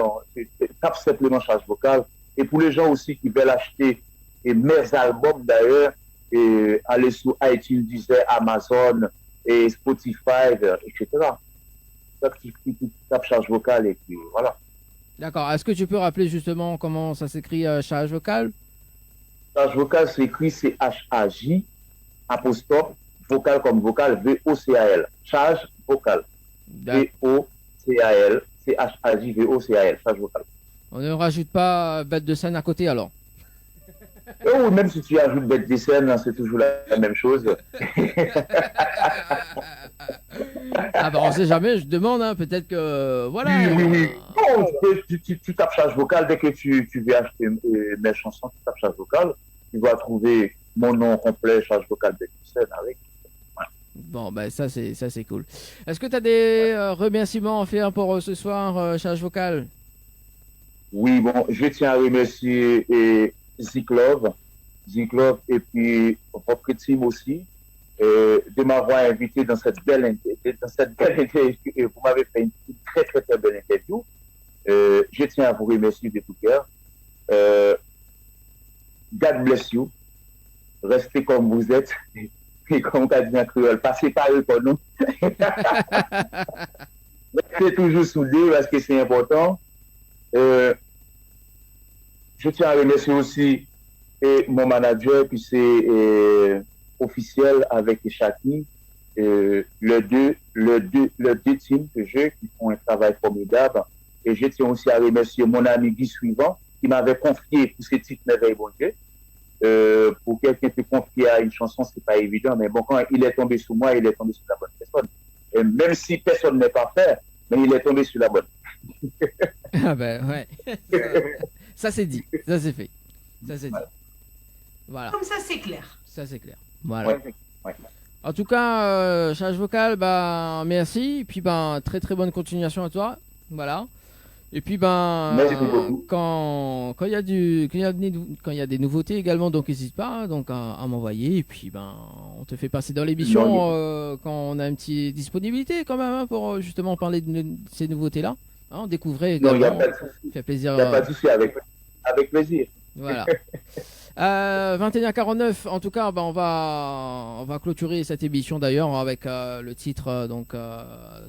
Speaker 5: Tape simplement charge vocale. Et pour les gens aussi qui veulent acheter mes albums d'ailleurs, aller sur iTunes, Deezer, Amazon et Spotify, etc. Tu tapes charge vocale et puis voilà.
Speaker 2: D'accord. Est-ce que tu peux rappeler justement comment ça s'écrit charge vocale?
Speaker 5: Charge vocale s'écrit C-H-A-J, apostrophe, vocal comme vocal, V-O-C-A-L. Charge vocale. V-O-C-A-L. C-H-A-J, V-O-C-A-L. Charge vocale.
Speaker 2: On ne rajoute pas bête de scène à côté alors?
Speaker 5: Ou même si tu ajoutes bête de scène, c'est toujours la même chose.
Speaker 2: Ah bah on sait jamais, je demande, hein, peut-être que voilà.
Speaker 5: Oui. Bon, tu tapes charge vocale dès que tu veux acheter mes chansons, tu tapes charge vocale, tu vas trouver mon nom complet, charge vocale bête de scène avec. Ouais.
Speaker 2: Bon ça c'est cool. Est-ce que tu as des remerciements à faire pour ce soir, charge vocale?
Speaker 5: Oui, bon, je tiens à remercier Ziklov et puis votre team aussi de m'avoir invité dans cette belle interview. Vous m'avez fait une très belle interview. Je tiens à vous remercier de tout cœur. God bless you. Restez comme vous êtes. Et comme on dit en créole, passez par eux pour nous. Restez toujours soudés parce que c'est important. Je tiens à remercier aussi mon manager, puis c'est officiel avec Chaki, le deux teams que j'ai qui font un travail formidable. Et je tiens aussi à remercier mon ami Guy Suivant qui m'avait confié pour ce titre Merveille Bon Dieu. Pour quelqu'un qui te confie à une chanson, c'est pas évident, mais bon, quand il est tombé sur moi, il est tombé sur la bonne personne. Et même si personne n'est parfait, mais il est tombé sur la bonne.
Speaker 2: Ah ben ouais. Ça c'est dit, ça c'est fait. Ça c'est dit. Voilà.
Speaker 4: Comme ça, c'est clair.
Speaker 2: Ça c'est clair. Voilà.
Speaker 5: Ouais.
Speaker 2: En tout cas, charge vocale, merci. Et puis très bonne continuation à toi. Voilà. Et puis
Speaker 5: Merci beaucoup.
Speaker 2: quand il y a des nouveautés également, donc n'hésite pas donc à m'envoyer. Et puis on te fait passer dans l'émission quand on a une petite disponibilité quand même, pour justement parler de ces nouveautés là. Découvrir également.
Speaker 5: Non, il n'y a pas de souci.
Speaker 2: Ça fait plaisir.
Speaker 5: Il n'y a pas de souci avec. avec plaisir.
Speaker 2: Voilà. 21h49, en tout cas, on va clôturer cette émission d'ailleurs avec le titre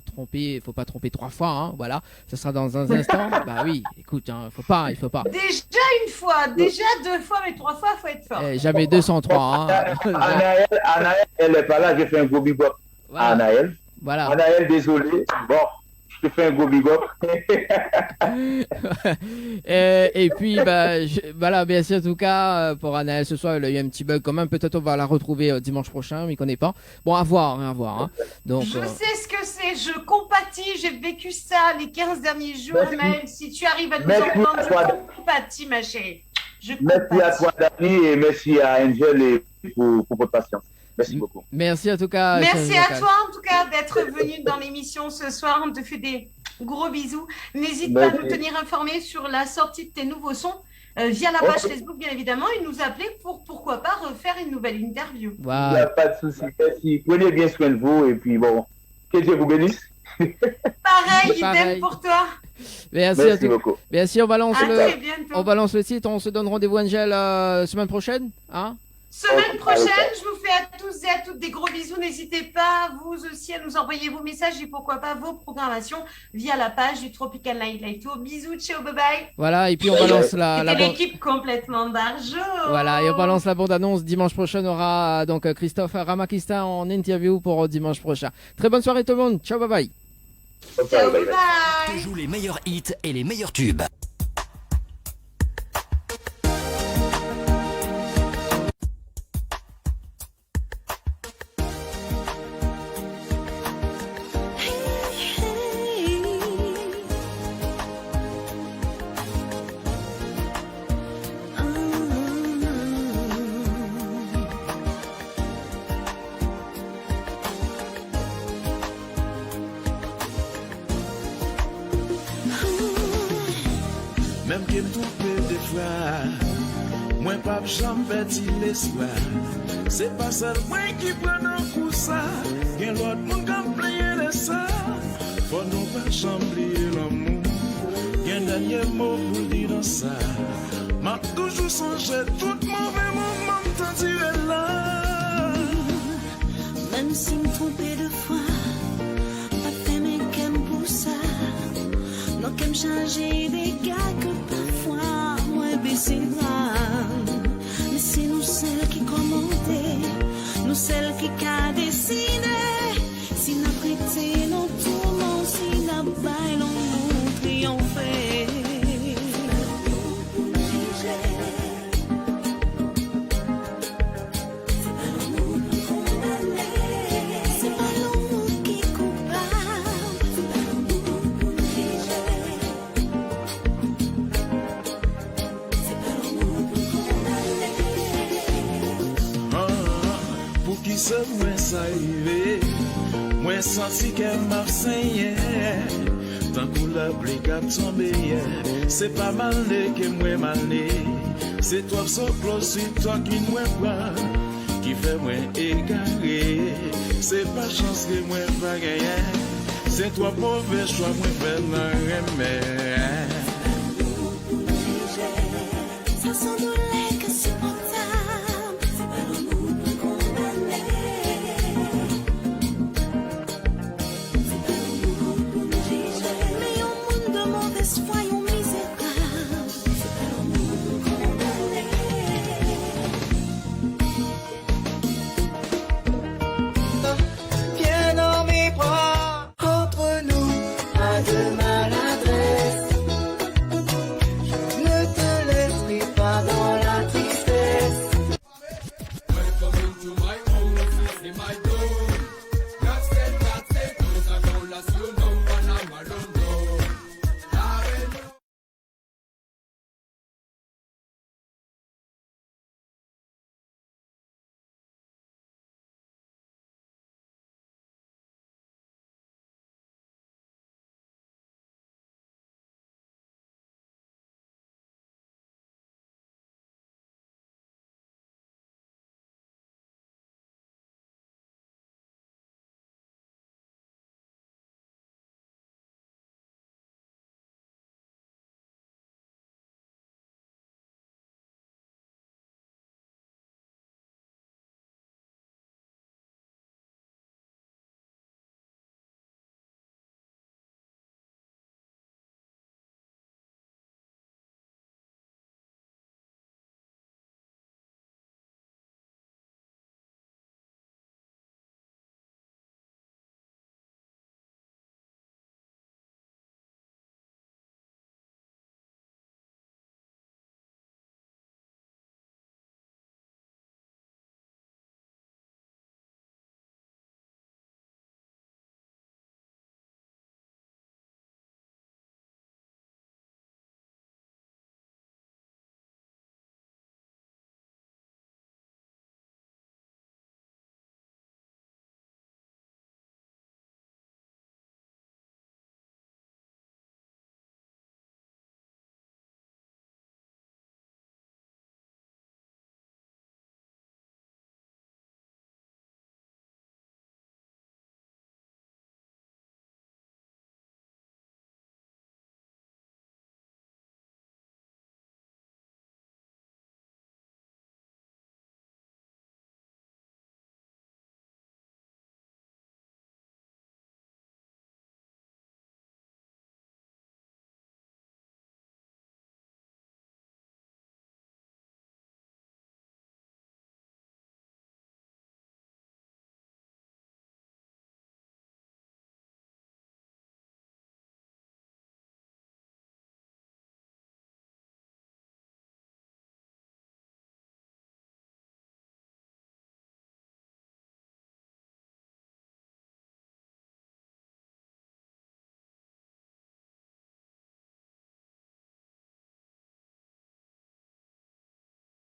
Speaker 2: tromper, il faut pas tromper 3 fois, hein, voilà, ça sera dans un instant. Bah oui, écoute, hein, il faut pas.
Speaker 4: Déjà une fois, déjà 2 fois, mais 3 fois, faut être fort.
Speaker 2: Jamais 203. Hein.
Speaker 5: Anaël, elle est pas là, j'ai fait un gros big up à Anaël.
Speaker 2: Voilà.
Speaker 5: Anaël, désolé. Bon, je te fais un gros big up.
Speaker 2: et puis, voilà, bien sûr, en tout cas, pour Anaël, ce soir, il a eu un petit bug quand même. Peut-être on va la retrouver dimanche prochain, mais il connaît pas. Bon, à voir. Hein. Donc,
Speaker 4: je sais ce que c'est, je compatis, j'ai vécu ça les 15 derniers jours, même. Si tu arrives à nous entendre, je compatis, ma chérie.
Speaker 5: Merci à toi, Dani, et merci à Angel pour votre patience. Merci beaucoup.
Speaker 2: Merci en tout cas.
Speaker 4: Merci à toi en tout cas d'être venu dans l'émission ce soir. On te fait des gros bisous. N'hésite pas à nous tenir informés sur la sortie de tes nouveaux sons via la page Facebook bien évidemment et nous appeler pour pourquoi pas refaire une nouvelle interview.
Speaker 5: Il n'y a pas de souci. Merci. Prenez bien soin de vous et puis bon, que Dieu vous bénisse.
Speaker 4: Pareil, idem pour toi.
Speaker 5: Merci beaucoup.
Speaker 2: Merci, on balance le titre. On se donne rendez-vous, Angel, semaine prochaine, hein?
Speaker 4: Semaine prochaine, je vous fais à tous et à toutes des gros bisous. N'hésitez pas, vous aussi, à nous envoyer vos messages et pourquoi pas vos programmations via la page du Tropical Nightlife Tour. Bisous, ciao, bye bye.
Speaker 2: Voilà, et puis on balance
Speaker 4: l'équipe complètement d'argent.
Speaker 2: Voilà, et on balance la bande-annonce. Dimanche prochain, on aura donc Christophe Ramakista en interview pour dimanche prochain. Très bonne soirée tout le monde. Ciao, bye bye.
Speaker 4: Ciao, bye bye.
Speaker 8: Tu joues les meilleurs hits et les meilleurs tubes.
Speaker 7: Même que me trompe des fois, moi pas jamais perdu l'espoir. C'est pas seul moi qui prend un coup ça, y'a l'autre monde qui plaît de ça. Faut nous pas chambrer l'amour, y'a un dernier mot pour dire dans ça. M'a toujours songé tout mauvais moment t'en dire là.
Speaker 10: Même si me tromper de fois, pas fait mes qu'aime pour ça. Non qu'aime changer des gars que parfois moi baisser là. Mais c'est nous celles qui commentaient, nous celles qui qu'a dessiné. Si n'a prêté nos tourments, si n'a bail nous triompher.
Speaker 7: Qui se moi ça arrivé, moi senti qu'elle m'a saigné, tant qu'on la pluie cap tombé, c'est pas mal que moi malné, c'est toi so close, c'est toi qui moi pas, qui fait moi égaré, c'est pas chance que moi pas gagner, c'est toi mauvais choix moi faire la remède.
Speaker 10: Ça sent